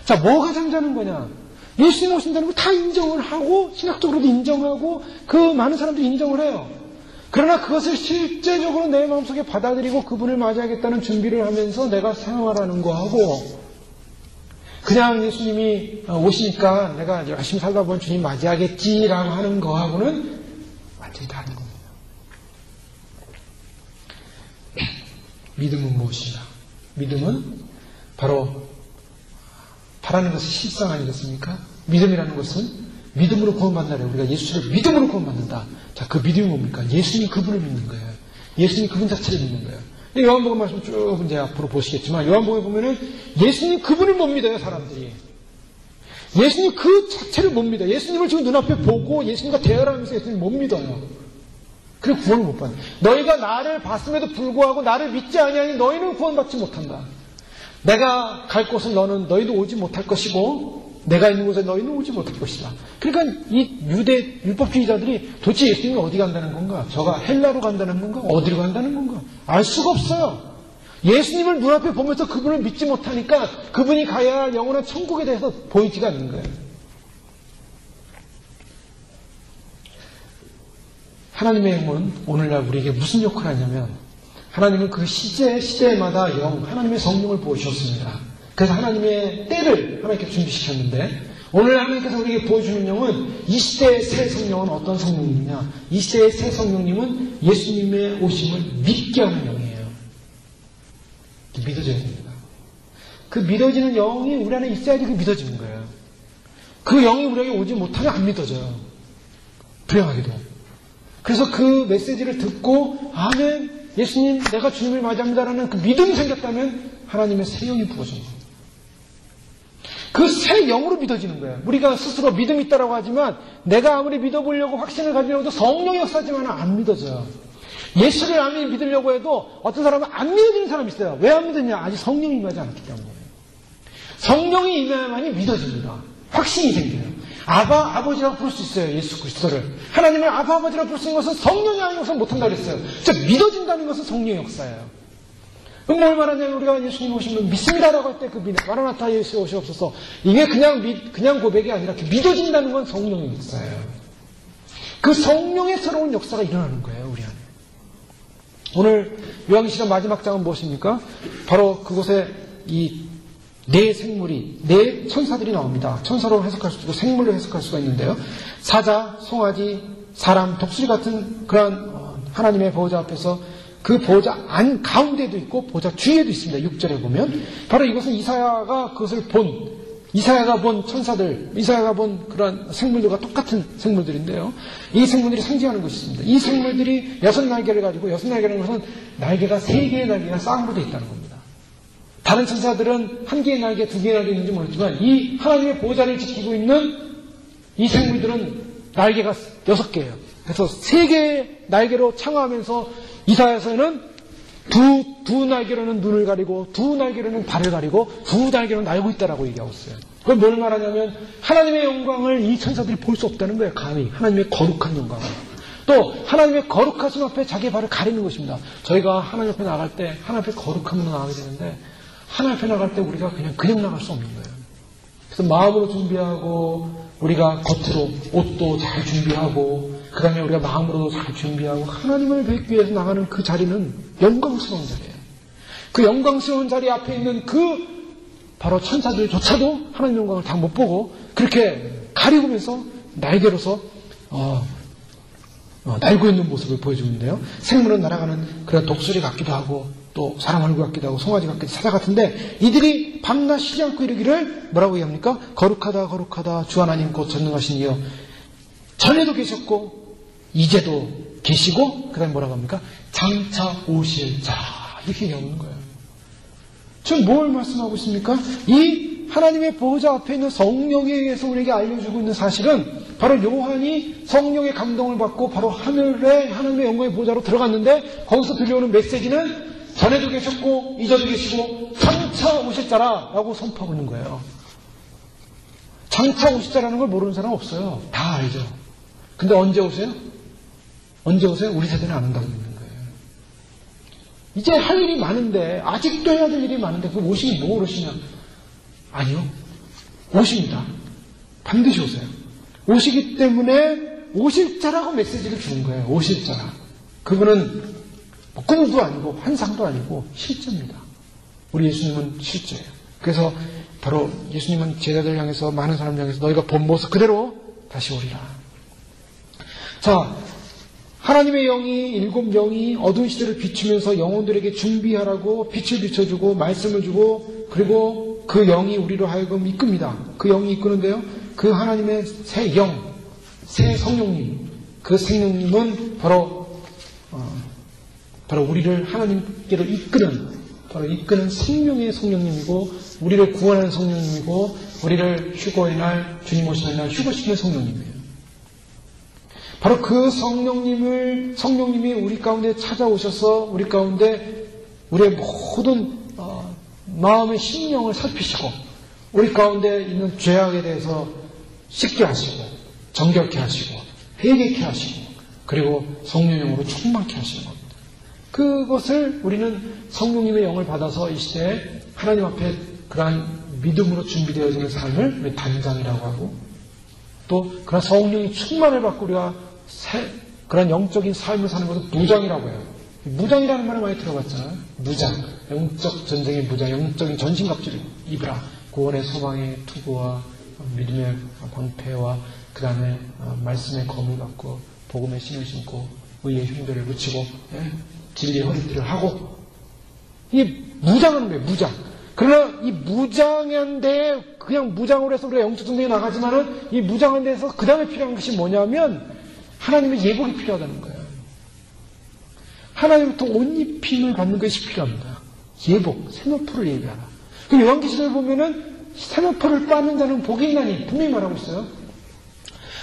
자, 뭐가 잠자는 거냐? 예수님 오신다는 거 다 인정을 하고 신학적으로도 인정하고 그 많은 사람들이 인정을 해요. 그러나 그것을 실제적으로 내 마음속에 받아들이고 그분을 맞이하겠다는 준비를 하면서 내가 생활하는 거하고 그냥 예수님이 오시니까 내가 열심히 살다 보면 주님 맞이하겠지라고 하는 거하고는 완전히 다른 겁니다. 믿음은 무엇이냐? 믿음은 바로 바라는 것이 실상 아니겠습니까? 믿음이라는 것은 믿음으로 구원받는다. 우리가 예수를 믿음으로 구원받는다. 자, 그 믿음이 뭡니까? 예수님 그분을 믿는 거예요. 예수님 그분 자체를 믿는 거예요. 요한복음 말씀 쭉 이제 앞으로 보시겠지만 요한복음에 보면은 예수님 그분을 못 믿어요, 사람들이. 예수님 그 자체를 못 믿어요. 예수님을 지금 눈앞에 보고 예수님과 대화를 하면서 예수님을 못 믿어요. 그리고 구원을 못 받아요. 너희가 나를 봤음에도 불구하고 나를 믿지 아니하니 너희는 구원받지 못한다. 내가 갈 곳은 너희도 오지 못할 것이고 내가 있는 곳에 너희는 오지 못할 것이다. 그러니까 이 유대 율법주의자들이 도대체 예수님이 어디 간다는 건가? 저가 헬라로 간다는 건가? 어디로 간다는 건가? 알 수가 없어요. 예수님을 눈앞에 보면서 그분을 믿지 못하니까 그분이 가야 할 영원한 천국에 대해서 보이지가 않는 거예요. 하나님의 영은 오늘날 우리에게 무슨 역할을 하냐면 하나님은 그 시대마다 하나님의 성령을 보여주셨습니다. 그래서 하나님의 때를 하나님께 준비시켰는데 오늘 하나님께서 우리에게 보여주는 영은 이 시대의 새 성령은 어떤 성령이냐? 이 시대의 새 성령님은 예수님의 오심을 믿게 하는 영이에요. 믿어져야 됩니다. 그 믿어지는 영이 우리 안에 있어야지 그 믿어지는 거예요. 그 영이 우리에게 오지 못하면 안 믿어져요. 불행하게도. 그래서 그 메시지를 듣고 아멘, 예수님 내가 주님을 맞이합니다라는 그 믿음이 생겼다면 하나님의 새 영이 부어지는 거예요. 그 새 영으로 믿어지는 거예요. 우리가 스스로 믿음이 있다라고 하지만 내가 아무리 믿어보려고 확신을 가지려고 해도 성령이 역사하지만 안 믿어져요. 예수를 아무리 믿으려고 해도 어떤 사람은 안 믿어지는 사람이 있어요. 왜 안 믿었냐? 아직 성령이 임하지 않았기 때문에. 성령이 임해야만이 믿어집니다. 확신이 생겨요. 아버지라고 부를 수 있어요. 예수 그리스도를. 하나님을 아버지라고 부를 수 있는 것은 성령이 아니고서 못한다고 그랬어요. 믿어진다는 것은 성령의 역사예요. 그럼 뭘 말하냐면 우리가 예수님 오시면 믿습니다라고 할 때 그 마라나타 예수 오시옵소서 이게 그냥 고백이 아니라 믿어진다는 건 성령의 역사예요. 그 성령의 새로운 역사가 일어나는 거예요. 우리 안에. 오늘 요한계시록 마지막 장은 무엇입니까? 바로 그곳에 이 네 생물이, 네 천사들이 나옵니다. 천사로 해석할 수도 있고 생물로 해석할 수가 있는데요. 사자, 송아지, 사람, 독수리 같은 그러한 하나님의 보호자 앞에서 그 보호자 안 가운데도 있고 보호자 주위에도 있습니다. 6절에 보면 바로 이것은 이사야가 본 천사들, 이사야가 본 그런 생물들과 똑같은 생물들인데요. 이 생물들이 상징하는 것이 있습니다. 이 생물들이 6날개를 가지고 6날개라는 것은 날개가 3개의 날개가 쌍으로 되어 있다는 겁니다. 다른 천사들은 1개의 날개, 2개의 날개 있는지 모르지만 이 하나님의 보호자를 지키고 있는 이 생물들은 날개가 6개예요. 그래서 3개의 날개로 창화하면서 이사야서는 두 날개로는 눈을 가리고 두 날개로는 발을 가리고 두 날개로는 날고 있다라고 얘기하고 있어요. 그건 뭘 말하냐면 하나님의 영광을 이 천사들이 볼 수 없다는 거예요. 감히 하나님의 거룩한 영광을. 또 하나님의 거룩하심 앞에 자기의 발을 가리는 것입니다. 저희가 하나님 앞에 나갈 때 하나님 앞에 거룩함으로 나가게 되는데 하나님 앞에 나갈 때 우리가 그냥 나갈 수 없는 거예요. 그래서 마음으로 준비하고 우리가 겉으로 옷도 잘 준비하고 그 다음에 우리가 마음으로도 잘 준비하고 하나님을 뵙기 위해서 나가는 그 자리는 영광스러운 자리예요. 그 영광스러운 자리 앞에 있는 그 바로 천사들조차도 하나님의 영광을 다 못 보고 그렇게 가리고면서 날개로서 날고 있는 모습을 보여주는데요. 생물은 날아가는 그런 독수리 같기도 하고 또 사람 얼굴 같기도 하고 송아지 같기도 사자 같은데 이들이 밤낮 쉬지 않고 이르기를 뭐라고 얘기합니까? 거룩하다 거룩하다 주 하나님 곧 전능하신 이여 전에도 계셨고 이제도 계시고 그 다음에 뭐라고 합니까? 장차 오실 자 이렇게 얘기하는 거예요. 지금 뭘 말씀하고 있습니까? 이 하나님의 보호자 앞에 있는 성령에 의해서 우리에게 알려주고 있는 사실은 바로 요한이 성령의 감동을 받고 바로 하늘에 하나님의 영광의 보호자로 들어갔는데 거기서 들려오는 메시지는 전에도 계셨고 이제도 계시고 장차 오실 자라라고 선포하고 있는 거예요. 장차 오실 자라는 걸 모르는 사람 없어요. 다 알죠. 근데 언제 오세요? 언제 오세요? 우리 세대는 안 온다고 믿는 거예요. 이제 할 일이 많은데 아직도 해야 될 일이 많은데 그 오시기 뭐 그러시냐? 아니요. 오십니다. 반드시 오세요. 오시기 때문에 오실 자라고 메시지를 주는 거예요. 오실 자라. 그분은 꿈도 아니고 환상도 아니고 실제입니다. 우리 예수님은 실제예요. 그래서 바로 예수님은 제자들 향해서 많은 사람을 향해서 너희가 본 모습 그대로 다시 오리라. 자, 하나님의 영이 일곱 영이 어두운 시대를 비추면서 영혼들에게 준비하라고 빛을 비춰주고 말씀을 주고 그리고 그 영이 우리로 하여금 이끕니다. 그 영이 이끄는데요. 그 하나님의 새 영, 새 성령님, 그 성령님은 바로 우리를 하나님께로 이끄는 생명의 성령님이고 우리를 구원하는 성령님이고 우리를 휴거의 날 주님 오시는 날 휴거시키는 성령님이에요. 바로 그 성령님이 우리 가운데 찾아오셔서 우리 가운데 우리의 모든 마음의 심령을 살피시고 우리 가운데 있는 죄악에 대해서 씻게 하시고 정결케 하시고 회개케 하시고 그리고 성령으로 충만케 하시는 겁니다. 그것을 우리는 성령님의 영을 받아서 이 시대에 하나님 앞에 그러한 믿음으로 준비되어지는 삶을 우리 단장이라고 하고 또 그런 성령의 충만을 받고 우리가 그런 영적인 삶을 사는 것을 무장이라고 해요. 무장이라는 말을 많이 들어봤잖아요. 무장, 영적 전쟁의 무장, 영적인 전신갑주를 입으라. 구원의 소망의 투구와 믿음의 방패와 그 다음에 말씀의 검을 갖고 복음의 신을 신고 의의 흉배를 붙이고 진리의 허리띠를 하고 이 무장하는 거예요. 무장. 그러나 이 무장한 데에 그냥 무장으로 해서 우리가 영적 전쟁에 나가지만은 이 무장한 데에서 그 다음에 필요한 것이 뭐냐면 하나님의 예복이 필요하다는 거예요. 하나님부터 옷 입힘을 받는 것이 필요합니다. 예복, 세마포를 예비하라. 그 요한계시록을 보면은 세마포를 빠는 자는 복이 있나니 분명히 말하고 있어요.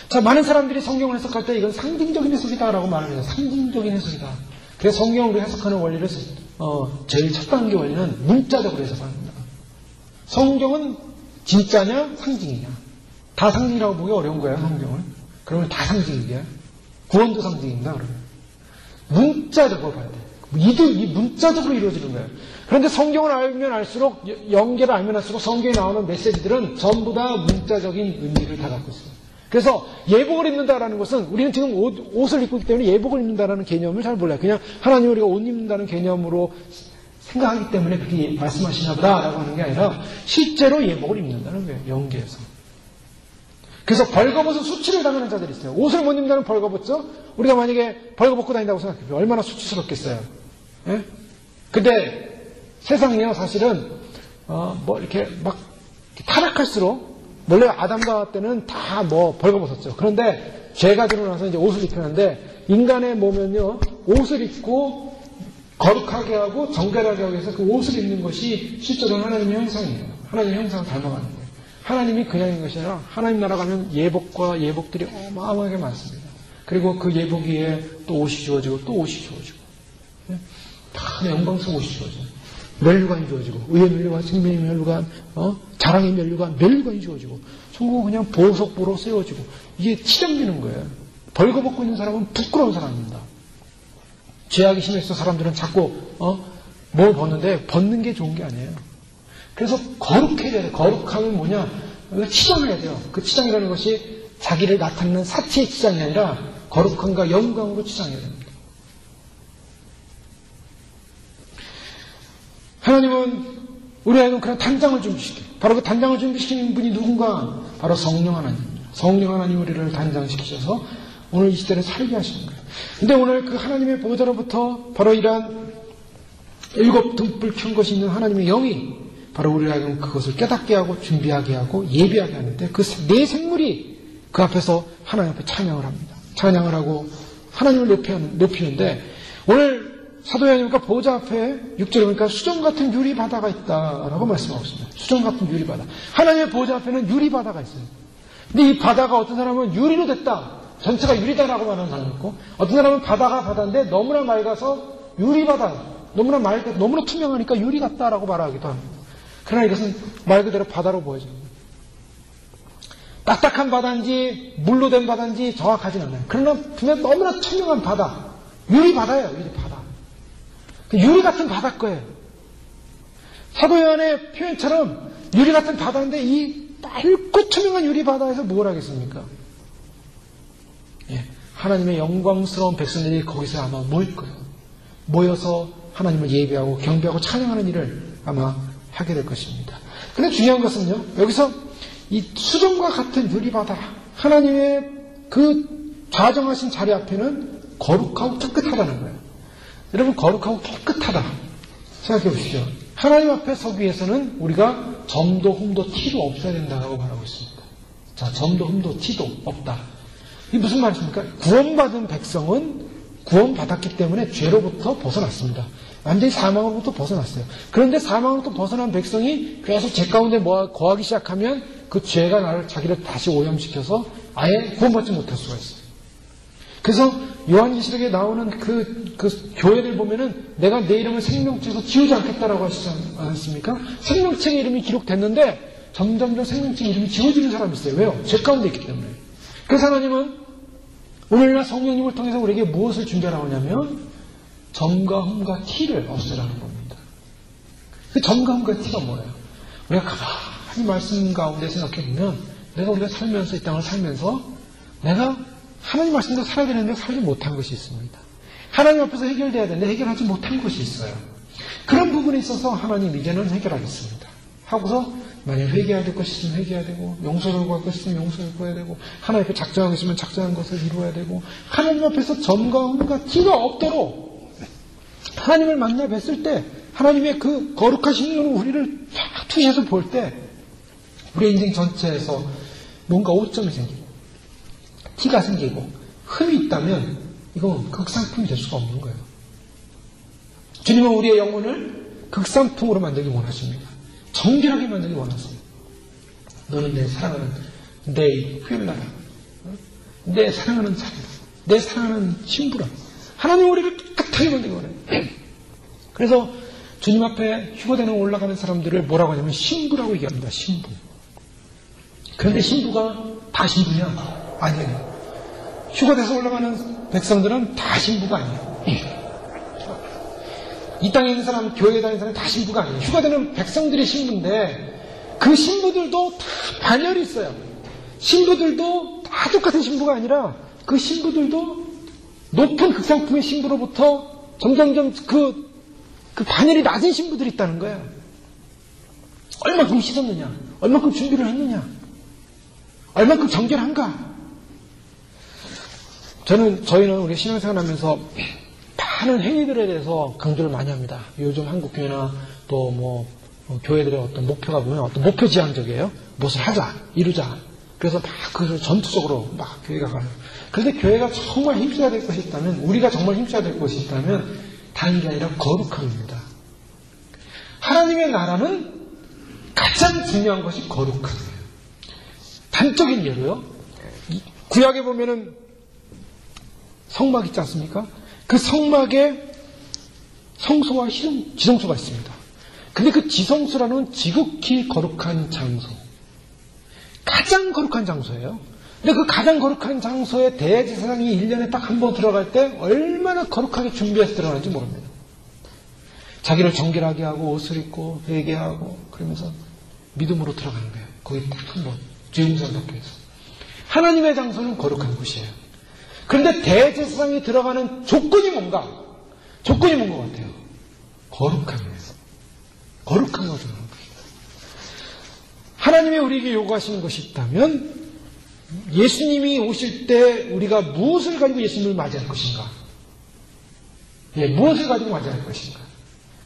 자, 많은 사람들이 성경을 해석할 때 이건 상징적인 해석이다라고 말합니다. 상징적인 해석이다. 그래서 성경으로 해석하는 원리를 제일 첫 단계 원리는 문자적으로 해석합니다. 성경은 진짜냐 상징이냐. 다 상징이라고 보기 어려운 거예요. 성경은. 그러면 다 상징이게. 구원도 상징입니다. 그러면. 문자적으로 봐야 돼요. 이 문자적으로 이루어지는 거예요. 그런데 성경을 알면 알수록, 영계를 알면 알수록 성경에 나오는 메시지들은 전부 다 문자적인 의미를 다 갖고 있어요. 그래서 예복을 입는다라는 것은 우리는 지금 옷을 입고 있기 때문에 예복을 입는다라는 개념을 잘 몰라요. 그냥 하나님 우리가 옷 입는다는 개념으로 생각하기 때문에 그렇게 말씀하시나 보다라고 하는 게 아니라 실제로 예복을 입는다는 거예요. 영계에서. 그래서 벌거벗은 수치를 당하는 자들이 있어요. 옷을 못 입는다는 벌거벗죠? 우리가 만약에 벌거벗고 다닌다고 생각해요. 얼마나 수치스럽겠어요. 예? 근데 세상이요, 사실은, 이렇게 막 타락할수록, 원래 아담과 때는 다 벌거벗었죠. 그런데 죄가 드러나서 이제 옷을 입혔는데, 인간의 몸은요, 옷을 입고 거룩하게 하고 정결하게 하기 위해서 그 옷을 입는 것이 실제로는 하나님의 형상이에요. 하나님의 형상을 닮아가는 거예요. 하나님이 그냥인 것이 아니라 하나님 나라 가면 예복과 예복들이 어마어마하게 많습니다. 그리고 그 예복 위에 또 옷이 주어지고 또 옷이 주어지고 다 영광스러운 옷이 주어져요. 멸류관이 주어지고 의의 멸류관, 생명의 멸류관, 자랑의 멸류관, 멸류관이 주어지고 천국은 그냥 보석보로 세워지고 이게 치장되는 거예요. 벌거벗고 있는 사람은 부끄러운 사람입니다. 죄악이 심해서 사람들은 자꾸 뭘 벗는데 벗는 게 좋은 게 아니에요. 그래서 거룩해져야 돼요. 거룩함은 뭐냐? 치장해야 돼요. 그 치장이라는 것이 자기를 나타내는 사치의 치장이 아니라 거룩함과 영광으로 치장해야 됩니다. 하나님은 우리에게 그런 단장을 준비시켜요. 바로 그 단장을 준비시키는 분이 누군가? 바로 성령 하나님입니다. 성령 하나님 우리를 단장시키셔서 오늘 이 시대를 살게 하시는 거예요. 근데 오늘 그 하나님의 보좌로부터 바로 이러한 7 등불 켠 것이 있는 하나님의 영이 바로 우리가 그것을 깨닫게 하고 준비하게 하고 예비하게 하는데 그 네 생물이 그 앞에서 하나님 앞에 찬양을 합니다. 찬양을 하고 하나님을 높이는데 오늘 사도 요한이니까 보좌 앞에 6절에 보니까 수정 같은 유리 바다가 있다라고 말씀하고 있습니다. 수정 같은 유리 바다. 하나님의 보좌 앞에는 유리 바다가 있어요. 근데 이 바다가 어떤 사람은 유리로 됐다. 전체가 유리다라고 말하는 사람이 있고 어떤 사람은 바다가 바다인데 너무나 맑아서 유리 바다. 너무나 투명하니까 유리 같다라고 말하기도 합니다. 그러나 이것은 말 그대로 바다로 보여집니다. 딱딱한 바다인지 물로 된 바다인지 정확하진 않아요. 그러나 분명 너무나 투명한 바다. 유리 바다예요. 유리 바다. 그 유리 같은 바다 거예요. 사도 요한의 표현처럼 유리 같은 바다인데 이 맑고 투명한 유리 바다에서 뭘 하겠습니까? 예, 하나님의 영광스러운 백성들이 거기서 아마 모일 거예요. 모여서 하나님을 예배하고 경배하고 찬양하는 일을 아마 하게 될 것입니다. 근데 중요한 것은요, 여기서 이 수정과 같은 유리바다, 하나님의 그 좌정하신 자리 앞에는 거룩하고 깨끗하다는 거예요. 여러분, 거룩하고 깨끗하다. 생각해 보십시오. 하나님 앞에 서기 위해서는 우리가 점도, 흠도, 티도 없어야 된다고 말하고 있습니다. 자, 점도, 흠도, 티도 없다. 이게 무슨 말입니까? 구원받은 백성은 구원받았기 때문에 죄로부터 벗어났습니다. 완전히 사망으로부터 벗어났어요. 그런데 사망으로부터 벗어난 백성이 계속 죄 가운데 거하기 시작하면 그 죄가 자기를 다시 오염시켜서 아예 구원받지 못할 수가 있어요. 그래서 요한계시록에 나오는 그 교회를 보면은 내가 내 이름을 생명책에서 지우지 않겠다라고 하시지 않습니까? 생명책에 이름이 기록됐는데 점점점 생명책에 이름이 지워지는 사람이 있어요. 왜요? 죄 가운데 있기 때문에. 그래서 하나님은 오늘날 성령님을 통해서 우리에게 무엇을 준비하라고 하냐면 점과 흠과 티를 없애라는 겁니다. 그 점과 흠과 티가 뭐예요? 우리가 가만히 말씀 가운데 생각해보면 우리가 살면서 이 땅을 살면서 내가 하나님 말씀대로 살아야 되는데 살지 못한 것이 있습니다. 하나님 앞에서 해결돼야 되는데 해결하지 못한 것이 있어요. 그런 부분에 있어서 하나님 이제는 해결하겠습니다 하고서 만약 회개해야 될 것이 있으면 회개해야 되고 용서를 구할 것이 있으면 용서를 구해야 되고 하나님 앞에 작정하고 있으면 작정한 것을 이루어야 되고 하나님 앞에서 점과 흠과 티가 없도록 하나님을 만나 뵀을 때 하나님의 그 거룩하신 눈으로 우리를 쫙 투시해서 볼 때 우리의 인생 전체에서 뭔가 오점이 생기고 티가 생기고 흠이 있다면 이건 극상품이 될 수가 없는 거예요. 주님은 우리의 영혼을 극상품으로 만들기 원하십니다. 정결하게 만들기 원하십니다. 너는 내 사랑하는 내 후일나라, 내 사랑하는 자녀다, 내 사랑하는 신부라. 하나님 우리를 깨끗하게 만들기 원해요. 그래서 주님 앞에 휴거되는 올라가는 사람들을 뭐라고 하냐면 신부라고 얘기합니다. 신부. 그런데 신부가 다 신부냐? 아니에요. 휴거돼서 올라가는 백성들은 다 신부가 아니에요. 이 땅에 있는 사람, 교회에 다니는 사람 다 신부가 아니에요. 휴거되는 백성들이 신부인데 그 신부들도 다 반열이 있어요. 신부들도 다 똑같은 신부가 아니라 그 신부들도 높은 극상품의 신부로부터 점점점 그 반열이 낮은 신부들이 있다는 거예요. 얼마큼 씻었느냐? 얼마큼 준비를 했느냐? 얼마큼 정결한가? 저희는 우리 신앙생활 하면서 많은 행위들에 대해서 강조를 많이 합니다. 요즘 한국교회나 또 교회들의 어떤 목표가 보면 어떤 목표 지향적이에요. 무엇을 하자, 이루자. 그래서 막 그것을 전투적으로 막 교회가 가요. 그런데 교회가 정말 힘써야 될 것이 있다면, 우리가 정말 힘써야 될 것이 있다면, 다른 게 아니라 거룩함입니다. 하나님의 나라는 가장 중요한 것이 거룩함이에요. 단적인 예로요. 구약에 보면은 성막 있지 않습니까? 그 성막에 성소와 지성소가 있습니다. 근데 그 지성소라는 지극히 거룩한 장소. 가장 거룩한 장소예요. 근데 그 가장 거룩한 장소에 대제사장이 1년에 딱 한 번 들어갈 때 얼마나 거룩하게 준비해서 들어가는지 모릅니다. 자기를 정결하게 하고 옷을 입고 회개하고 그러면서 믿음으로 들어가는 거예요. 거기 딱 한 번 주임장 받기 위해서. 하나님의 장소는 거룩한 곳이에요. 그런데 대제사장이 들어가는 조건이 뭔가? 조건이 뭔 것 같아요? 거룩함이에요. 거룩한 것을 하는 거예요. 하나님이 우리에게 요구하시는 것이 있다면 예수님이 오실 때 우리가 무엇을 가지고 예수님을 맞이할 것인가? 무엇을 가지고 맞이할 것인가?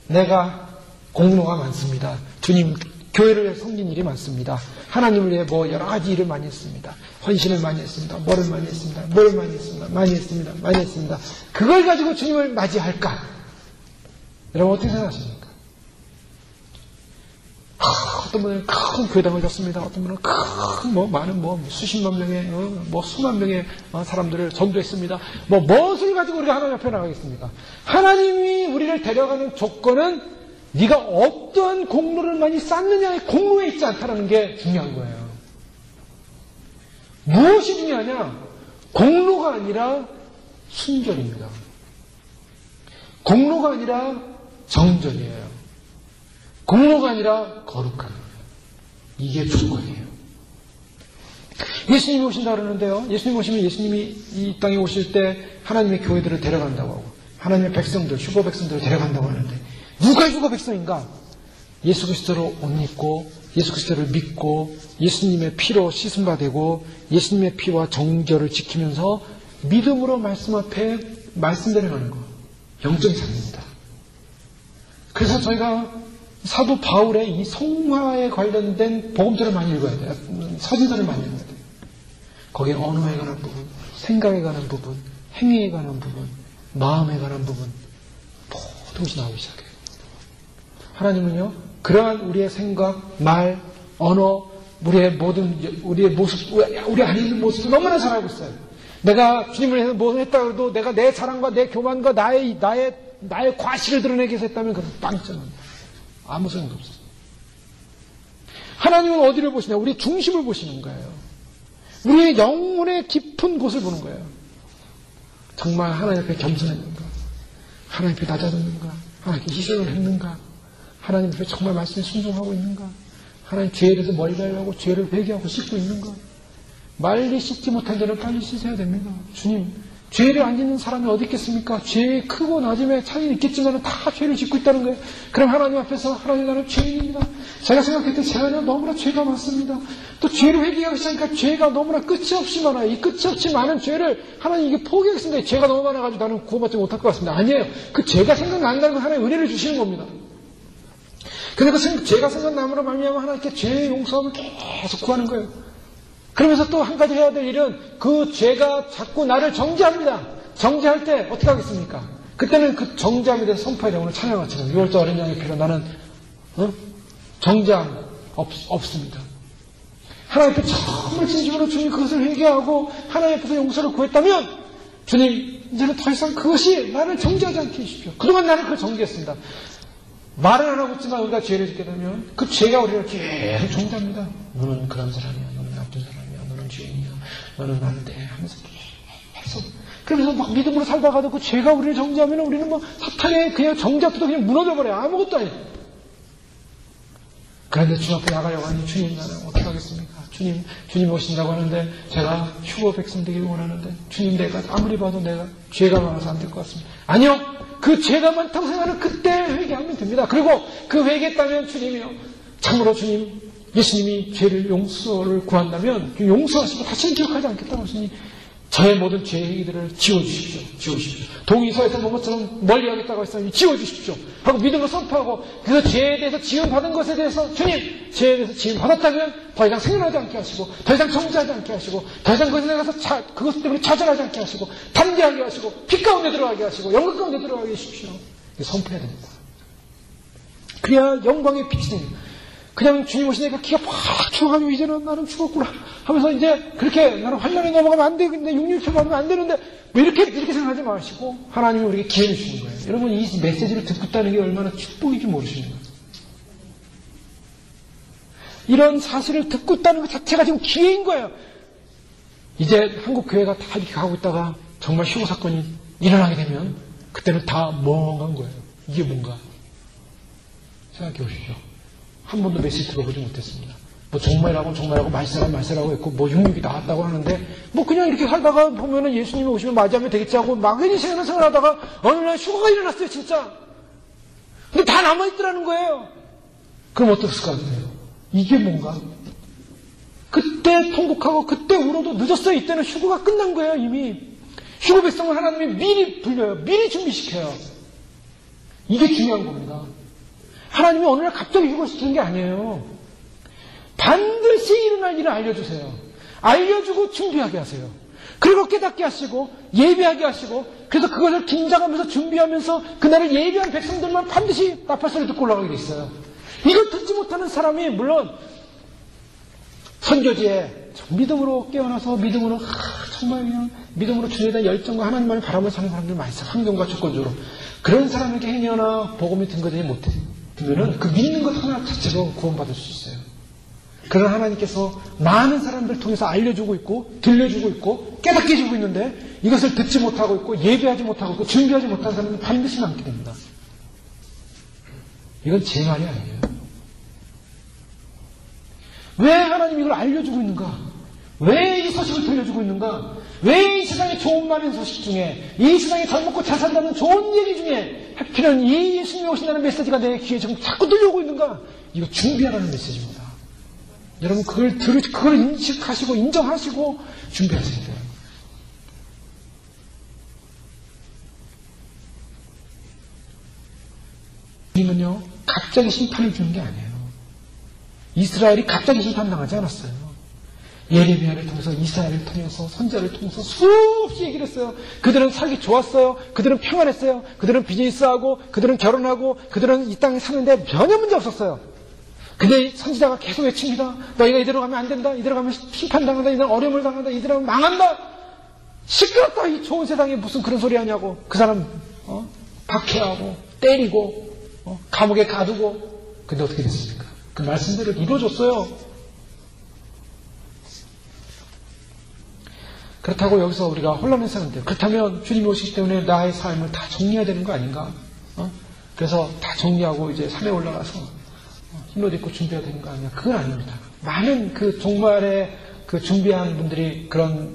내가 공로가 많습니다. 주님 교회를 위해 섬긴 일이 많습니다. 하나님을 위해 여러 가지 일을 많이 했습니다. 헌신을 많이 했습니다. 뭐를 많이 했습니다. 뭐를 많이 했습니다. 많이 했습니다. 많이 했습니다. 그걸 가지고 주님을 맞이할까? 여러분 어떻게 생각하십니까? 어떤 분은 큰 교회당을 졌습니다. 어떤 분은 많은 수십만 명의 수만 명의 사람들을 전도했습니다. 무엇을 가지고 우리가 하나님 앞에 나가겠습니까? 하나님이 우리를 데려가는 조건은 네가 어떤 공로를 많이 쌓느냐의 공로에 있지 않다는 게 중요한 거예요. 무엇이 중요하냐? 공로가 아니라 순전입니다. 공로가 아니라 정전이에요. 공로가 아니라 거룩함이에요. 이게 조건이에요. 예수님이 오신다 그러는데요. 예수님 오시면 예수님이 이 땅에 오실 때 하나님의 교회들을 데려간다고 하고 하나님의 백성들, 휴거 백성들을 데려간다고 하는데 누가 휴거 백성인가? 예수 그리스도로 옷 입고 예수 그리스도를 믿고 예수님의 피로 씻음바 되고 예수님의 피와 정결을 지키면서 믿음으로 말씀 앞에 말씀대로 가는 거. 영적인 삶입니다. 그래서 저희가 사도 바울의 이 성화에 관련된 복음서를 많이 읽어야 돼요. 서신서를 많이 읽어야 돼요. 거기에 언어에 관한 부분, 생각에 관한 부분, 행위에 관한 부분, 마음에 관한 부분 모든 것이 나오기 시작해요. 하나님은요, 그러한 우리의 생각, 말, 언어, 우리의 모습, 우리 안에 있는 모습을 너무나 잘 알고 있어요. 내가 주님을 위해서 뭘 했다 해도 내가 내 자랑과 내 교만과 나의 과실을 드러내기 위해서 했다면 그건 빵점입니다. 아무 소용도 없어요. 하나님은 어디를 보시냐? 우리의 중심을 보시는 거예요. 우리의 영혼의 깊은 곳을 보는 거예요. 정말 하나님 앞에 겸손했는가? 하나님 앞에 낮아졌는가? 하나님께 희생을 했는가? 하나님 앞에 정말 말씀에 순종하고 있는가? 하나님 죄에 대해서 머리 달라고 죄를 회개하고 씻고 있는가? 말리 씻지 못한 자는 빨리 씻어야 됩니다. 주님, 죄를 안 짓는 사람이 어디 있겠습니까? 죄의 크고 낮음에 차이는 있겠지만 다 죄를 짓고 있다는 거예요. 그럼 하나님 앞에서 하나님 나는 죄인입니다. 제가 생각할 때 제가 너무나 죄가 많습니다. 또 죄를 회개하기 시작하니까 죄가 너무나 끝이 없이 많아요. 이 끝이 없이 많은 죄를 하나님 이게 포기하겠습니다. 죄가 너무 많아가지고 나는 구원받지 못할 것 같습니다. 아니에요. 그 죄가 생각난다는 건 하나님 은혜를 주시는 겁니다. 그래서 죄가 생각남으로 말미암아 하나님께 죄의 용서함을 계속 구하는 거예요. 그러면서 또 한 가지 해야 될 일은 그 죄가 자꾸 나를 정죄합니다. 정죄할 때 어떻게 하겠습니까? 그때는 그 정죄함에 대해서 선포해야 돼요. 오늘 찬양하처럼 6월절 어린 양의 피로 나는 정죄함 없습니다. 하나님 앞에 정말 진심으로 주님 그것을 회개하고 하나님 앞에서 용서를 구했다면 주님 이제는 더 이상 그것이 나를 정죄하지 않게 해주십시오. 그동안 나는 그걸 정죄했습니다. 말은 안 하고 있지만 우리가 죄를 짓게 되면 그 죄가 우리를 계속 정죄합니다. 너는 그런 사람이야. 너는 나쁜 사람이야. 너는 죄인이야. 너는 안 돼. 하면서 계속. 그러면서 막 믿음으로 살다가도 그 죄가 우리를 정죄하면 우리는 뭐 사탄의 그냥 정죄 앞에도 그냥 무너져버려요. 아무것도 아니에요. 그런데 주님 앞에 나가려고 하니 주님 나는 어떻게 하겠습니까? 주님 오신다고 하는데 제가 휴거 백성 되길 원하는데 주님 내가 아무리 봐도 내가 죄가 많아서 안 될 것 같습니다. 아니요. 그 죄가 많다고 생각하는 그때 회개하면 됩니다. 그리고 그 회개했다면 주님이요. 참으로 주님 예수님이 죄를 용서를 구한다면 용서하시고 다시는 기억하지 않겠다고 하시니 저의 모든 죄의 행위들을 지워주십시오. 지워주십시오. 동의서에서 본 것처럼 멀리하겠다고 했으니 지워주십시오. 하고 믿음으로 선포하고 그 죄에 대해서 지음받은 것에 대해서 주님 죄에 대해서 지음받았다면 더 이상 생각하지 않게 하시고 더 이상 정죄하지 않게 하시고 더 이상 그것에 대해서 그것 때문에 좌절하지 않게 하시고 담대하게 하시고 빛 가운데 들어가게 하시고 영광 가운데 들어가게 해주십시오. 선포해야 됩니다. 그래야 영광의 빛이 됩니다. 그냥 주님 오시니까 기가 팍 추워가지고 이제는 나는 죽었구나 하면서 이제 그렇게 나는 환란에 넘어가면 안 되는데 육류처럼 받으면 안 되는데 뭐 이렇게 생각하지 마시고 하나님이 우리에게 기회를 주는 거예요. 여러분 이 메시지를 듣고 있다는 게 얼마나 축복인지 모르시는 거예요. 이런 사실을 듣고 있다는 것 자체가 지금 기회인 거예요. 이제 한국 교회가 다 이렇게 가고 있다가 정말 휴거 사건이 일어나게 되면 그때는 다 멍한 거예요. 이게 뭔가 생각해 보십시오. 한 번도 메시지 들어보지 못했습니다. 뭐 정말하고 말세라고 했고 뭐 육육이 나왔다고 하는데 뭐 그냥 이렇게 살다가 보면은 예수님이 오시면 맞이하면 되겠지 하고 막연히 생각하다가 어느 날 휴거가 일어났어요 진짜. 근데 다 남아있더라는 거예요. 그럼 어떻을 것 같아요? 이게 뭔가? 그때 통곡하고 그때 울어도 늦었어요. 이때는 휴거가 끝난 거예요 이미. 휴거 백성을 하나님이 미리 불려요. 미리 준비시켜요. 이게 중요한 겁니다. 하나님이 어느 날 갑자기 휴거를 시키는 게 아니에요. 반드시 일어날 일을 알려주세요. 알려주고 준비하게 하세요. 그리고 깨닫게 하시고 예배하게 하시고 그래서 그것을 긴장하면서 준비하면서 그날을 예배한 백성들만 반드시 나팔 소리 듣고 올라가게 돼 있어요. 이걸 듣지 못하는 사람이 물론 선교지에 믿음으로 깨어나서 믿음으로 정말 그냥 믿음으로 주님에 대한 열정과 하나님만을 바라보며 사는 사람들 많이 있어요. 환경과 조건적으로. 그런 사람에게 행여나 복음이 등거되지 못하면은 그 믿는 것 하나 자체로 구원받을 수 있어요. 그러나 하나님께서 많은 사람들 통해서 알려주고 있고 들려주고 있고 깨닫게 해주고 있는데 이것을 듣지 못하고 있고 예배하지 못하고 있고 준비하지 못한 사람은 반드시 남게 됩니다. 이건 제 말이 아니에요. 왜 하나님이 이걸 알려주고 있는가? 왜 이 소식을 들려주고 있는가? 왜 이 세상에 좋은 많은 소식 중에 이 세상에 잘 먹고 잘 산다는 좋은 얘기 중에 하필은 이 예수님이 오신다는 메시지가 내 귀에 지금 자꾸 들려오고 있는가? 이거 준비하라는 메시지입니다. 여러분 그걸 인식하시고 인정하시고 준비하셔야 돼요. 주님은요 갑자기 심판을 주는 게 아니에요. 이스라엘이 갑자기 심판당하지 않았어요. 예레미야를 통해서 이스라엘을 통해서 선지자를 통해서 수없이 얘기를 했어요. 그들은 살기 좋았어요. 그들은 평안했어요. 그들은 비즈니스하고 그들은 결혼하고 그들은 이 땅에 사는데 전혀 문제 없었어요. 근데 선지자가 계속 외칩니다. 너희가 이대로 가면 안 된다. 이대로 가면 심판당한다. 이대로 어려움을 당한다. 이대로 가면 망한다. 시끄럽다. 이 좋은 세상에 무슨 그런 소리 하냐고. 그 사람 박해하고 때리고 감옥에 가두고. 근데 어떻게 됐습니까? 그 말씀대로 이루어졌어요. 그렇다고 여기서 우리가 혼란해서 하는데 그렇다면 주님이 오시기 때문에 나의 삶을 다 정리해야 되는 거 아닌가? 그래서 다 정리하고 이제 산에 올라가서 흰옷 입고 준비해야 되는 거 아니야? 그건 아닙니다. 많은 그 종말에 그 준비한 분들이 그런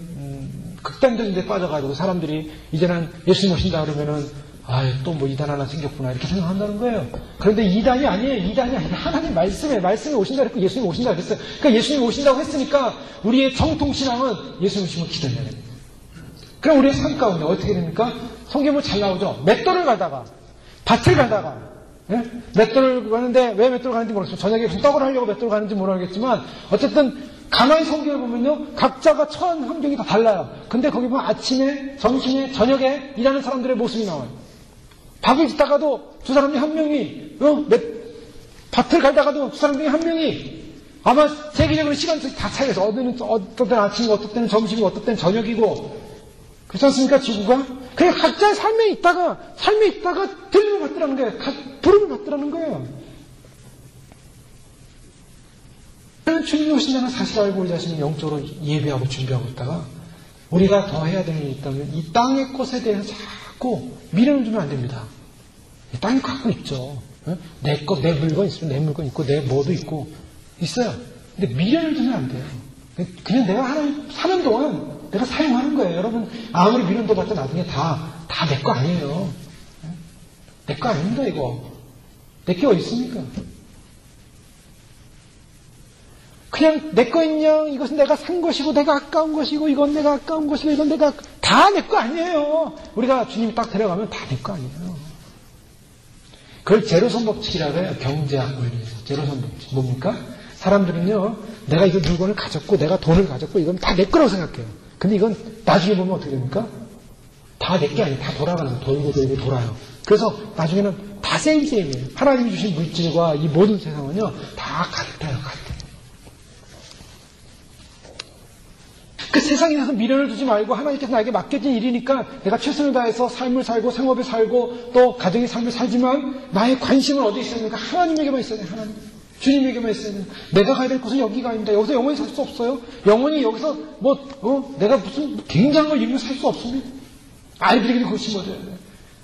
극단적인 데 빠져가지고 사람들이 이제는 예수님 오신다 그러면은 또 뭐 이단 하나 생겼구나 이렇게 생각한다는 거예요. 그런데 이단이 아니에요. 이단이 아니라 하나님 말씀에 오신다 그랬고 예수님 오신다 그랬어요. 그러니까 예수님 오신다고 했으니까 우리의 정통신앙은 예수님 오시면 기다려야 됩니다. 그럼 우리의 삶 가운데 어떻게 됩니까? 성경은 잘 나오죠. 맷돌을 가다가 밭을 가다가 맷돌을 가는데 왜 맷돌 가는지 모르겠어요. 저녁에 무슨 떡을 하려고 맷돌 가는지 모르겠지만 어쨌든 가만히 성경을 보면요 각자가 처한 환경이 다 달라요. 근데 거기 보면 아침에 점심에 저녁에 일하는 사람들의 모습이 나와요. 밥을 짓다가도 두 사람 중에 한 명이 밭을 갈다가도 두 사람 중에 한 명이 아마 세계적으로 시간이 다 차이해서 어떤 때는 아침이고 어떤 때는 점심이고 어떤 때는 저녁이고 그렇지 않습니까? 지구가? 그냥 각자의 삶에 있다가 들림을 받더라는 거예요. 부름을 받더라는 거예요. 주님이 오신다는 사실을 알고 우리 자신을 영적으로 예배하고 준비하고 있다가 우리가 더 해야 되는 일이 있다면 이 땅의 것에 대해서 자꾸 미련을 주면 안 됩니다. 이 땅이 갖고 있죠. 내 물건 있으면 내 물건 있고 내 뭐도 있고 있어요. 근데 미련을 주면 안 돼요. 그냥 내가 사는 동안 내가 사용하는 거예요. 여러분 아무리 미련도 받다 나중에 다 내 거 아니에요. 내 거 아닙니다 이거. 내 게 어디 있습니까? 그냥 내 거인 양 이것은 내가 산 것이고 내가 아까운 것이고 이건 내가 아까운 것이고 이건 내가 다 내 거 아니에요. 우리가 주님이 딱 데려가면 다 내 거 아니에요. 그걸 제로섬 법칙이라고 해요. 경제학 원리에서 제로섬 법칙. 뭡니까? 사람들은요 내가 이 물건을 가졌고 내가 돈을 가졌고 이건 다 내 거라고 생각해요. 근데 이건 나중에 보면 어떻게 됩니까? 다 내 게 아니에요. 다 돌아가는 거예요. 돌고 돌아요. 그래서 나중에는 다 세임이에요. 하나님이 주신 물질과 이 모든 세상은요 다 같아요. 그 세상에 대해서 미련을 두지 말고 하나님께서 나에게 맡겨진 일이니까 내가 최선을 다해서 삶을 살고 생업을 살고 또 가정의 삶을 살지만 나의 관심은 어디에 있어야 됩니까? 하나님에게만 있어야 돼요. 하나님. 주님에게만 있어야 돼요. 내가 가야 될 곳은 여기가 아닙니다. 여기서 영원히 살 수 없어요. 영원히 여기서 내가 무슨 굉장한 걸 이루며 살 수 없습니다. 아이들에게도 그걸 심어줘야 돼요.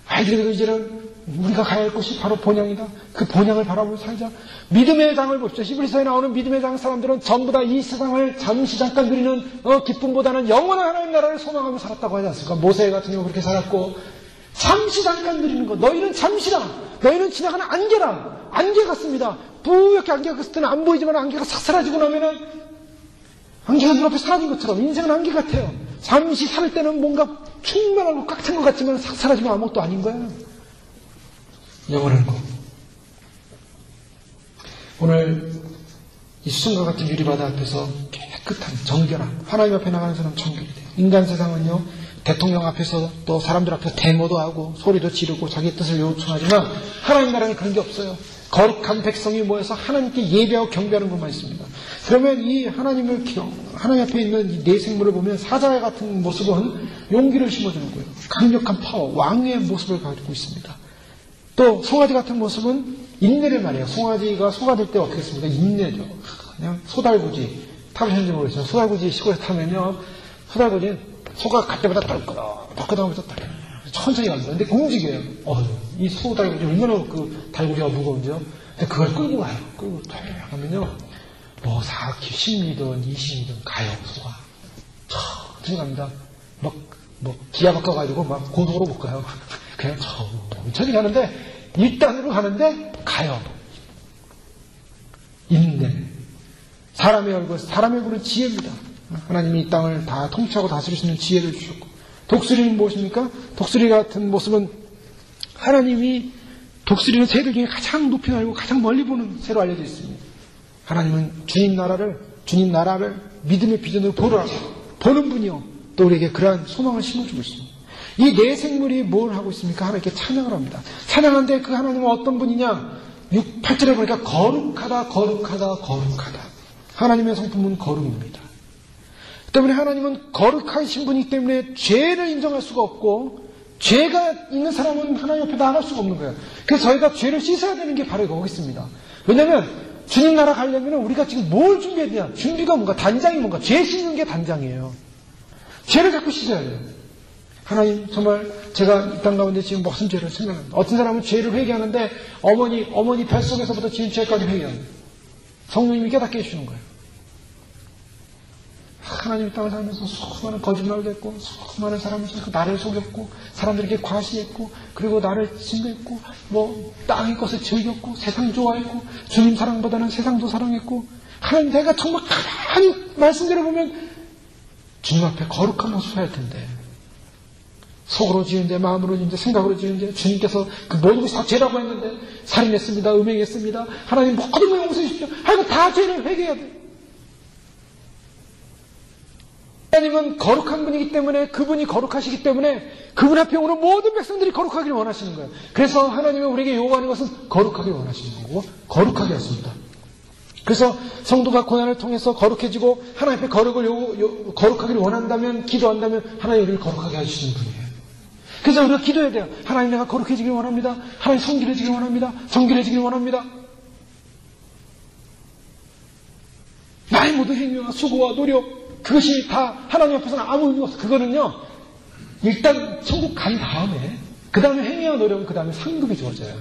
아이들에게도 이제는 우리가 가야 할 곳이 바로 본향이다. 그 본향을 바라보며 살자. 믿음의 장을 봅시다. 히브리서에 나오는 믿음의 장 사람들은 전부 다 이 세상을 잠시 잠깐 누리는 기쁨보다는 영원한 하나님 나라를 소망하며 살았다고 하지 않습니까? 모세 같은 경우 그렇게 살았고 잠시 잠깐 누리는 것. 너희는 잠시라. 너희는 지나가는 안개라. 안개 같습니다. 뿌옇게 안개가 갔을 때는 안 보이지만 안개가 싹 사라지고 나면은 안개가 눈앞에 사라진 것처럼 인생은 안개 같아요. 잠시 살 때는 뭔가 충만하고 꽉 찬 것 같지만 싹 사라지면 아무것도 아닌 거예요. 영원한 것. 오늘 이 수성과 같은 유리바다 앞에서 깨끗한 정결한 하나님 앞에 나가는 사람 정결이 돼요. 인간 세상은요 대통령 앞에서 또 사람들 앞에서 데모도 하고 소리도 지르고 자기 뜻을 요청하지만 하나님 나라는 그런 게 없어요. 거룩한 백성이 모여서 하나님께 예배하고 경배하는 것만 있습니다. 그러면 이 하나님 앞에 있는 이 네 생물을 보면 사자와 같은 모습은 용기를 심어주는 거예요. 강력한 파워, 왕의 모습을 가지고 있습니다. 또 송아지 같은 모습은 인내를 말해요. 송아지가 소가 될 때 어떻게 했습니까? 인내죠. 그냥 소달구지 타보셨는지 모르겠어요. 소달구지 시골에서 타면요 소달구지는 소가 갈 때마다 덜끄덕하면서 천천히 갑니다. 근데 움직여요. 이 소달구지 얼마나 그 달구지가 무거운지요. 근데 그걸 끌고 가요. 끌고 탁 하면요 4km, 10m든 20m든 가요. 소가 천천히 갑니다. 기아 바꿔가지고 막 고속으로 못 가요. 그냥 천천히 가는데 1단으로 가는데 가요. 인내. 사람의 얼굴은 지혜입니다. 하나님이 이 땅을 다 통치하고 다스릴 수 있는 지혜를 주셨고 독수리는 무엇입니까? 독수리 같은 모습은 하나님이 독수리는 새들 중에 가장 높이 날고 가장 멀리 보는 새로 알려져 있습니다. 하나님은 주님 나라를 믿음의 비전으로 보는 분이요 또 우리에게 그러한 소망을 심어주고 있습니다. 이 네 생물이 뭘 하고 있습니까? 하나님께 찬양을 합니다. 찬양하는데 그 하나님은 어떤 분이냐? 8절에 보니까 거룩하다. 하나님의 성품은 거룩입니다. 때문에 하나님은 거룩하신 분이기 때문에 죄를 인정할 수가 없고 죄가 있는 사람은 하나님 옆에 나갈 수가 없는 거예요. 그래서 저희가 죄를 씻어야 되는 게 바로 거기 있습니다. 왜냐하면 주님 나라 가려면 우리가 지금 뭘 준비해야 되냐? 준비가 뭔가 단장이 뭔가 죄 씻는 게 단장이에요. 죄를 자꾸 씻어야 돼요. 하나님 정말 제가 이 땅 가운데 지금 무슨 죄를 생각합니다. 어떤 사람은 죄를 회개하는데 어머니 뱃속에서부터 지은 죄까지 회개합니다. 성령님이 깨닫게 해주시는 거예요. 하나님 땅을 살면서 수많은 거짓말도 했고, 수많은 사람을 속였고, 나를 속였고, 사람들에게 과시했고, 그리고 나를 증거했고, 땅의 것을 즐겼고, 세상 좋아했고, 주님 사랑보다는 세상도 사랑했고, 하나님 내가 정말 가만히 말씀대로 보면 주님 앞에 거룩한 모습을 할 텐데, 속으로 지은 죄, 마음으로 지은 죄, 생각으로 지은 죄, 주님께서 그 모든 것이 다 죄라고 했는데, 살인했습니다, 음행했습니다, 하나님 모든 걸 용서해 주십시오. 하여간 다 죄를 회개해야 돼. 하나님은 거룩한 분이기 때문에, 그분이 거룩하시기 때문에 그분 앞에 오는 모든 백성들이 거룩하기를 원하시는 거예요. 그래서 하나님은 우리에게 요구하는 것은 거룩하기를 원하시는 거고, 거룩하게 하십니다. 그래서 성도가 고난을 통해서 거룩해지고 하나님 앞에 거룩하기를 원한다면, 기도한다면 하나님 우리를 거룩하게 해주시는 분이에요. 그래서 우리가 기도해야 돼요. 하나님 내가 거룩해지기를 원합니다. 하나님 성결해지기를 원합니다. 정결해지기를 원합니다. 나의 모든 행위와 수고와 노력, 그것이 다 하나님 앞에서는 아무 의미가 없어. 그거는요, 일단 천국 간 다음에, 그 다음에 행위와 노력은 그 다음에 상급이 주어져요.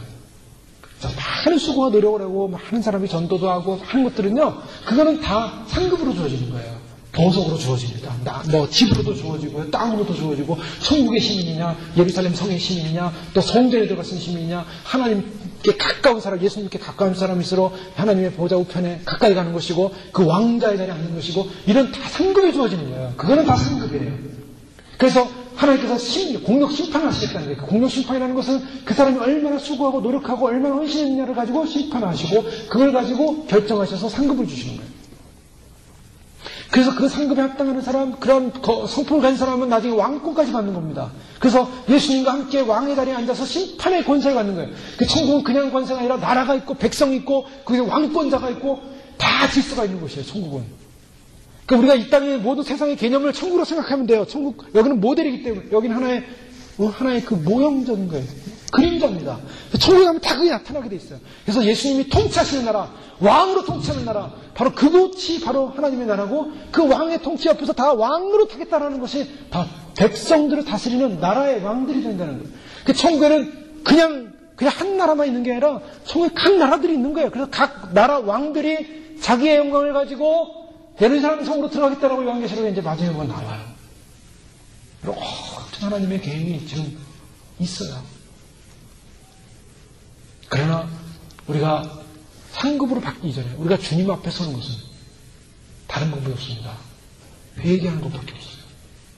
많은 수고와 노력을 하고 많은 사람이 전도도 하고 하는 것들은요, 그거는 다 상급으로 주어지는 거예요. 보석으로 주어집니다. 집으로도 주어지고요, 땅으로도 주어지고, 천국의 시민이냐, 예루살렘 성의 시민이냐, 또 성전에 들어갔은 시민이냐, 하나님께 가까운 사람, 예수님께 가까운 사람일수록 하나님의 보좌 우편에 가까이 가는 것이고, 그 왕자의 자리에 앉는 것이고, 이런 다 상급에 주어지는 거예요. 그거는 다 상급이에요. 그래서 하나님께서 공력 심판을 하시겠다는 거예요. 공력 심판이라는 것은 그 사람이 얼마나 수고하고 노력하고 얼마나 헌신했느냐를 가지고 심판하시고, 그걸 가지고 결정하셔서 상급을 주시는 거예요. 그래서 그 상급에 합당하는 사람, 그런 성품을 가진 사람은 나중에 왕권까지 받는 겁니다. 그래서 예수님과 함께 왕의 자리에 앉아서 심판의 권세를 갖는 거예요. 그 천국은 그냥 권세가 아니라 나라가 있고 백성이 있고 거기에 왕권자가 있고 다 질서가 있는 곳이에요. 천국은. 그러니까 우리가 이 땅의 모든 세상의 개념을 천국으로 생각하면 돼요. 천국, 여기는 모델이기 때문에, 여기는 하나의 그 모형적인 거예요. 그림자입니다. 천국에 가면 다 그게 나타나게 돼 있어요. 그래서 예수님이 통치하시는 나라, 왕으로 통치하는 나라, 바로 그곳이 바로 하나님의 나라고, 그 왕의 통치 앞에서 다 왕으로 타겠다라는 것이 다 백성들을 다스리는 나라의 왕들이 된다는 거예요. 그 천국에는 그냥 한 나라만 있는 게 아니라 천국에 각 나라들이 있는 거예요. 그래서 각 나라 왕들이 자기의 영광을 가지고 예루살렘 성으로 들어가겠다라고 요한계시록에 이제 마지막에 나와요. 이런 하나님의 계획이 지금 있어요. 그러나 우리가 상급으로 바뀌기 전에 우리가 주님 앞에 서는 것은 다른 방법이 없습니다. 회개하는 것밖에 없어요.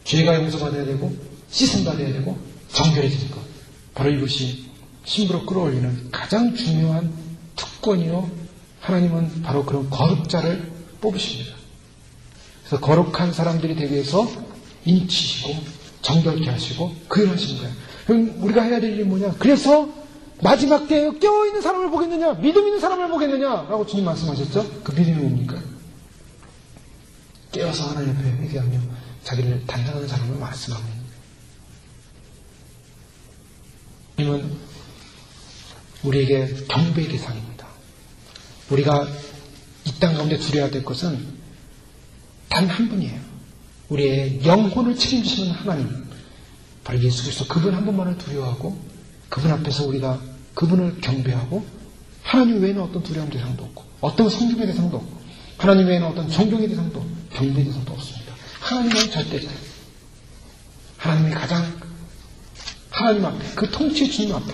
죄가 용서받아야 되고 씻음받아야 되고 정결해지는 것. 바로 이것이 신부로 끌어올리는 가장 중요한 특권이요, 하나님은 바로 그런 거룩자를 뽑으십니다. 그래서 거룩한 사람들이 되기 위해서 인치시고 정결케 하시고 구현하시는 거예요. 그럼 우리가 해야 될 일이 뭐냐? 그래서 마지막 때에 깨어있는 사람을 보겠느냐, 믿음 있는 사람을 보겠느냐 라고 주님 말씀하셨죠. 그 믿음이 뭡니까? 깨어서 하나님 앞에 회개하며 자기를 단장하는 사람을 말씀하는 거예요. 주님은 우리에게 경배의 대상입니다. 우리가 이 땅 가운데 두려워야 될 것은 단 한 분이에요. 우리의 영혼을 책임지시는 하나님, 바로 예수 그리스도, 그분 한 분만을 두려워하고 그분 앞에서 우리가 그분을 경배하고, 하나님 외에는 어떤 두려움 대상도 없고 어떤 성김의 대상도 없고 하나님 외에는 어떤 존경의 대상도 경배의 대상도 없습니다. 하나님은 절대자예요. 하나님이 가장, 하나님 앞에, 그 통치의 주님 앞에,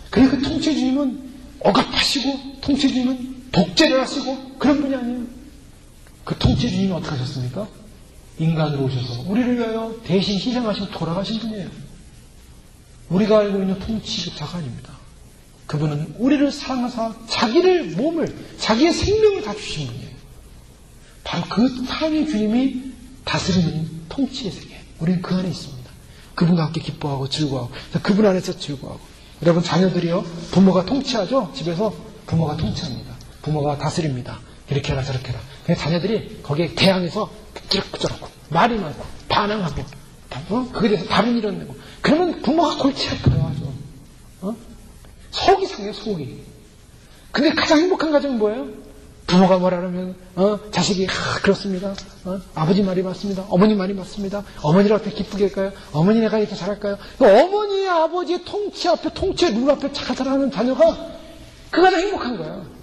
그리고 그 통치의 주님은 억압하시고 통치의 주님은 독재를 하시고 그런 분이 아니에요. 그 통치의 주님이 어떻게 하셨습니까? 인간으로 오셔서 우리를 위하여 대신 희생하시고 돌아가신 분이에요. 우리가 알고 있는 통치자가 아닙니다. 그분은 우리를 사랑하사 자기를 몸을, 자기의 생명을 다 주신 분이에요. 바로 그 하나님의 주님이 다스리는 통치의 세계, 우리는 그 안에 있습니다. 그분과 함께 기뻐하고 즐거워하고, 그분 안에서 즐거워하고. 여러분, 자녀들이요, 부모가 통치하죠. 집에서 부모가 통치합니다. 부모가 다스립니다. 이렇게 해라 저렇게 해라. 그냥 자녀들이 거기에 대항해서 끄적끄적하고 말이 많고 반항하고 그에 대해서 다른 일을 내고, 그러면 부모가 골치 아파요. 아주 속이 상해요, 속이. 근데 가장 행복한 가정은 뭐예요? 부모가 뭐라 그러면 자식이 그렇습니다. 아버지 말이 맞습니다. 어머니 말이 맞습니다. 어머니를 어떻게 기쁘게 할까요? 어머니 내가 이렇게 잘할까요? 어머니 아버지의 통치 앞에, 통치의 룰 앞에 잘 살아가는 자녀가 그 가장 행복한 거예요.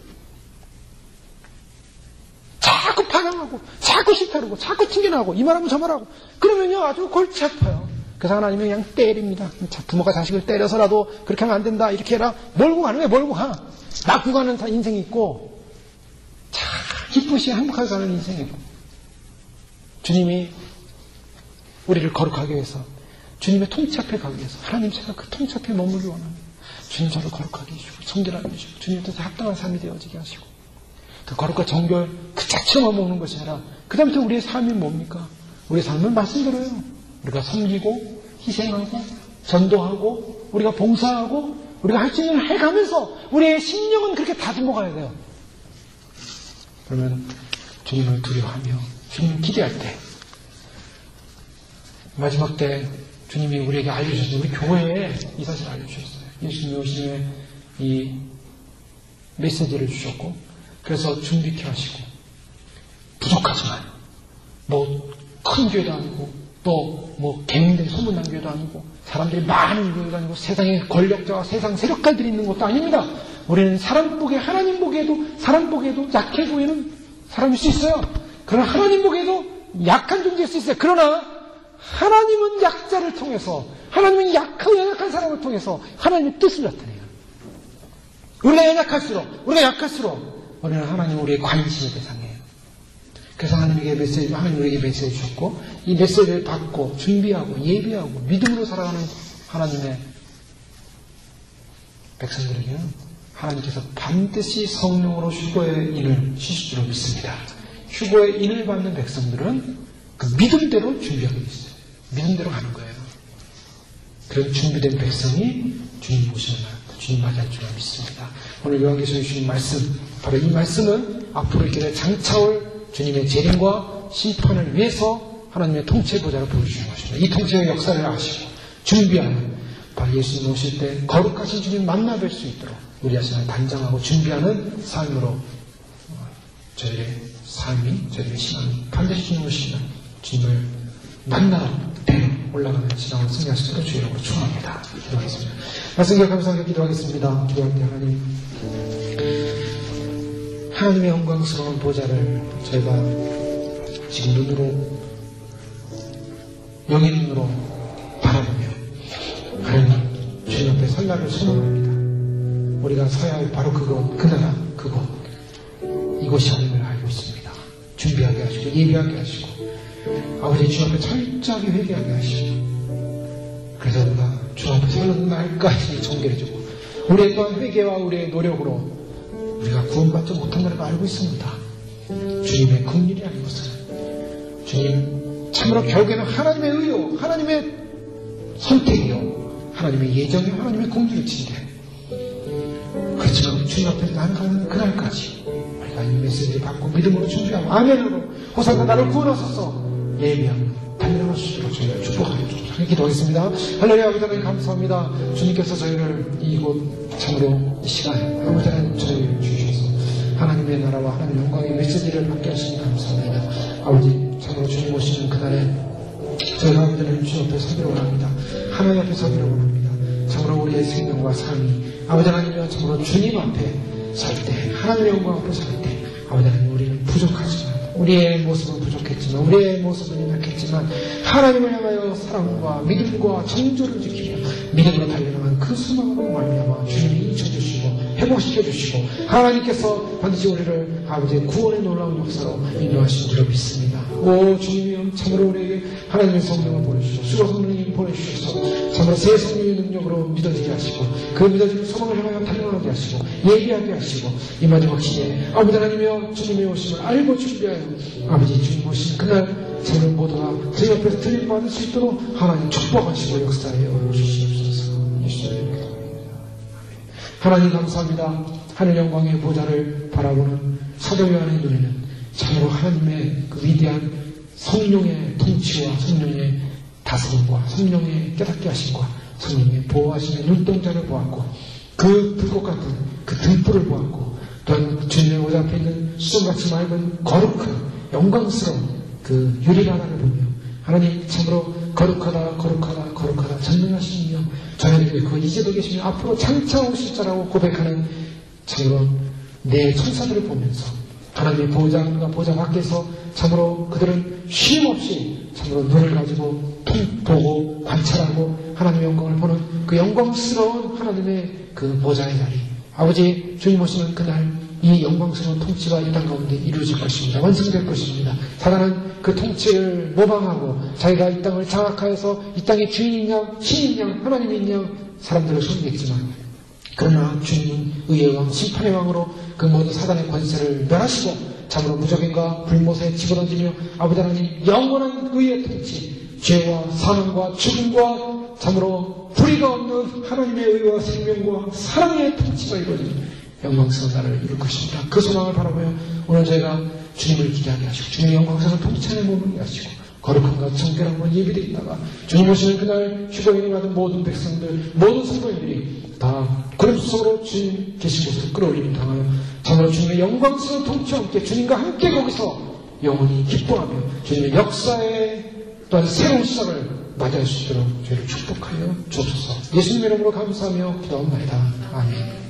자꾸 반항하고 자꾸 싫다고 자꾸 튕겨나고 이 말하면 저 말하고 그러면요 아주 골치 아파요. 그래서 하나님이 그냥 때립니다. 부모가 자식을 때려서라도 그렇게 하면 안 된다 이렇게 해라. 몰고 가는 거예요. 몰고 가. 낙고 가는 인생이 있고 참 기쁘시 행복하게 가는 인생이 있고 주님이 우리를 거룩하게 위해서 주님의 통치 앞에 가기 위해서 하나님 제가 그 통치 앞에 머물기 원합니다. 주님 저를 거룩하게 해주시고 정결하게 해주시고 주님 뜻에 합당한 삶이 되어지게 하시고 그 거룩과 정결 그 자체만 먹는 것이 아니라 그 다음부터 우리의 삶이 뭡니까? 우리의 삶은 말씀대로요. 우리가 섬기고 희생하고 전도하고 우리가 봉사하고 우리가 할 수 있는 걸 해가면서 우리의 심령은 그렇게 다듬어 가야 돼요. 그러면 주님을 두려워하며 주님을 기대할 때 마지막 때 주님이 우리에게 알려주셨어요. 우리 교회에 이 사실을 알려주셨어요. 예수님이 오심에 이 메시지를 주셨고 그래서 준비케 하시고 부족하지만 뭐 큰 교회도 아니고 또 뭐 개인들이 소문난 교회도 아니고 사람들이 많은 교회도 아니고 세상에 권력자와 세상 세력가들이 있는 것도 아닙니다. 우리는 사람 보기에 하나님 보기에도 사람 보기에도 약해 보이는 사람일 수 있어요. 그러나 하나님 보기에도 약한 존재일 수 있어요. 그러나 하나님은 약자를 통해서 하나님은 약하고 연약한 사람을 통해서 하나님의 뜻을 나타내요. 우리가 연약할수록 우리가 약할수록 우리는 하나님 우리의 관심의 대상이에요. 그래서 하나님 우리에게 메시지 주셨고 이 메시지를 받고 준비하고 예비하고 믿음으로 살아가는 하나님의 백성들에게는 하나님께서 반드시 성령으로 휴거의 인을 주실 줄로 믿습니다. 휴거의 인을 받는 백성들은 그 믿음대로 준비하고 있어요. 믿음대로 가는 거예요. 그런 준비된 백성이 주님 오시는 날 주님 맞이할 줄로 믿습니다. 오늘 요한계시록에 주신 말씀 바로 이 말씀은 앞으로 이렇게 장차올 주님의 재림과 심판을 위해서 하나님의 통치의 보좌를 보여주시는 것입니다. 이 통치의 역사를 아시고 준비하는 바로 예수님 오실 때 거룩하신 주님 만나뵐 수 있도록 우리 자신을 단장하고 준비하는 삶으로 저희의 삶이 저희의 신앙이 반드시 주님 오시면 주님을 만나러 올라가는 신앙을 승리할 수 있도록 주의 이름으로 축원합니다. 기도하겠습니다. 말씀 감사하게 기도하겠습니다. 기도할 때 하나님의 영광스러운 보좌를 저희가 지금 눈으로 영의 눈으로 바라보며 하나님 주님 앞에 설날을 소망합니다. 우리가 서야 할 바로 그곳, 그 나라, 그곳 이곳이 아님을 알고 있습니다. 준비하게 하시고 예비하게 하시고 아버지 주 앞에 철저하게 회개하게 하시고 그래서 우리가 주 앞에 서는 날까지 정결해지고 우리의 또한 회개와 우리의 노력으로 우리가 구원받지 못한 걸 알고 있습니다. 주님의 긍휼이 아닌 것은 주님 참으로 결국에는 하나님의 의요 하나님의 선택이요 하나님의 예정이요 하나님의 긍휼이 진대 그렇지만 주님 앞에 나는 가는 그날까지 우리가 이 메시지를 받고 믿음으로 준비하고 아멘으로 호산나 나를 구원하소서 예비하며 달려갈 수 있도록 저희를 축복하여 주옵소서. 기도하겠습니다. 할렐루야. 아버지 하나님 감사합니다. 주님께서 저희를 이곳 참으로 이 시간에 아버지 하나님 저희를 주셔서 하나님의 나라와 하나님의 영광의 메시지를 받게 하시니 감사합니다. 아버지 참으로 주님 오시는 그날에 저희가 아버지 하나님 주님 앞에 서기를 원합니다. 하나님 앞에 서기를 원합니다. 참으로 우리의 생명과 삶이 아버지 하나님과 참으로 주님 앞에 설 때 하나님의 영광 앞에 설 때 아버지 하나님 우리는 부족하지만 우리의 모습은 부족했지만 우리의 모습은 연약했지만 하나님을 향하여 사랑과 믿음과 정조를 지키며 믿음으로 달려나간 그 소망으로 말미암아 주님이 잊혀주시고 회복시켜주시고 하나님께서 반드시 우리를 아버지의 구원의 놀라운 역사로 인도하신 줄로 믿습니다. 오 주님이여 참으로 우리에게 하나님의 성령을 보내주시고 수고 성령님 보내주셔서 참으로 새 성령의 능력으로 믿어지게 하시고 그 믿어지는 소망을 향하여 달려나가게 하시고 예비하게 하시고 이 마지막 시대에 아버지 하나님이여 주님의 오심을 알고 준비하여 아버지 주님 오신 그날 저는 모두가 제 옆에서 들림받을 수 있도록 하나님 축복하시고 역사하여 주시옵소서. 예수님 하나님 감사합니다. 하늘 영광의 보좌를 바라보는 사도 요한의 눈에는 참으로 하나님의 그 위대한 성령의 통치와 성령의 다스림과 성령의 깨닫게 하심과 성령의 보호하심의 눈동자를 보았고 그 불꽃 같은 그 등불을 보았고 또한 주님의 오자 앞에 있는 수정같이 맑은 거룩한 영광스러운 그 유리바다를 보며 하나님 참으로 거룩하다 거룩하다 거룩하다 전능하시며 저희에게 그 이제도 계시며 앞으로 장차 오실 자라고 고백하는 참으로 내 천사들을 보면서 하나님의 보좌과 보좌 밖에서 참으로 그들은 쉼없이 참으로 눈을 가지고 보고 관찰하고 하나님의 영광을 보는 그 영광스러운 하나님의 그 보좌의 자리. 아버지 주님 오시는 그날 이 영광스러운 통치가 이 땅 가운데 이루어질 것입니다. 완성될 것입니다. 사단은 그 통치를 모방하고 자기가 이 땅을 장악하여서 이 땅의 주인인 양, 신인 양, 하나님인 양 사람들을 섬기겠지만 그러나 주님은 의의 왕, 심판의 왕으로 그 모든 사단의 권세를 멸하시고 참으로 무적인과 불못에 집어던지며 아버지 하나님 영원한 의의 통치, 죄와 사망과 죽음과 참으로 불의가 없는 하나님의 의와 생명과 사랑의 통치가 이루어지는 영광스러운 날을 이룰 것입니다. 그 소망을 바라보며 오늘 저희가 주님을 기대하게 하시고 주님의 영광스러운 통치 안에 머물게 하시고 거룩함과 정결함과 예비되어 있다가 주님 오시는 그날 휴거인을 받은 모든 백성들, 모든 성도인들이 다 그런 속으로 주님 계신 곳으로 끌어올림을 당하여 참으로 주님의 영광스러운 통치와 함께 주님과 함께 거기서 영원히 기뻐하며 주님의 역사의 또한 새로운 시작을 맞이할 수 있도록 저희를 축복하여 주옵소서. 예수님의 이름으로 감사하며 기도합니다. 아멘.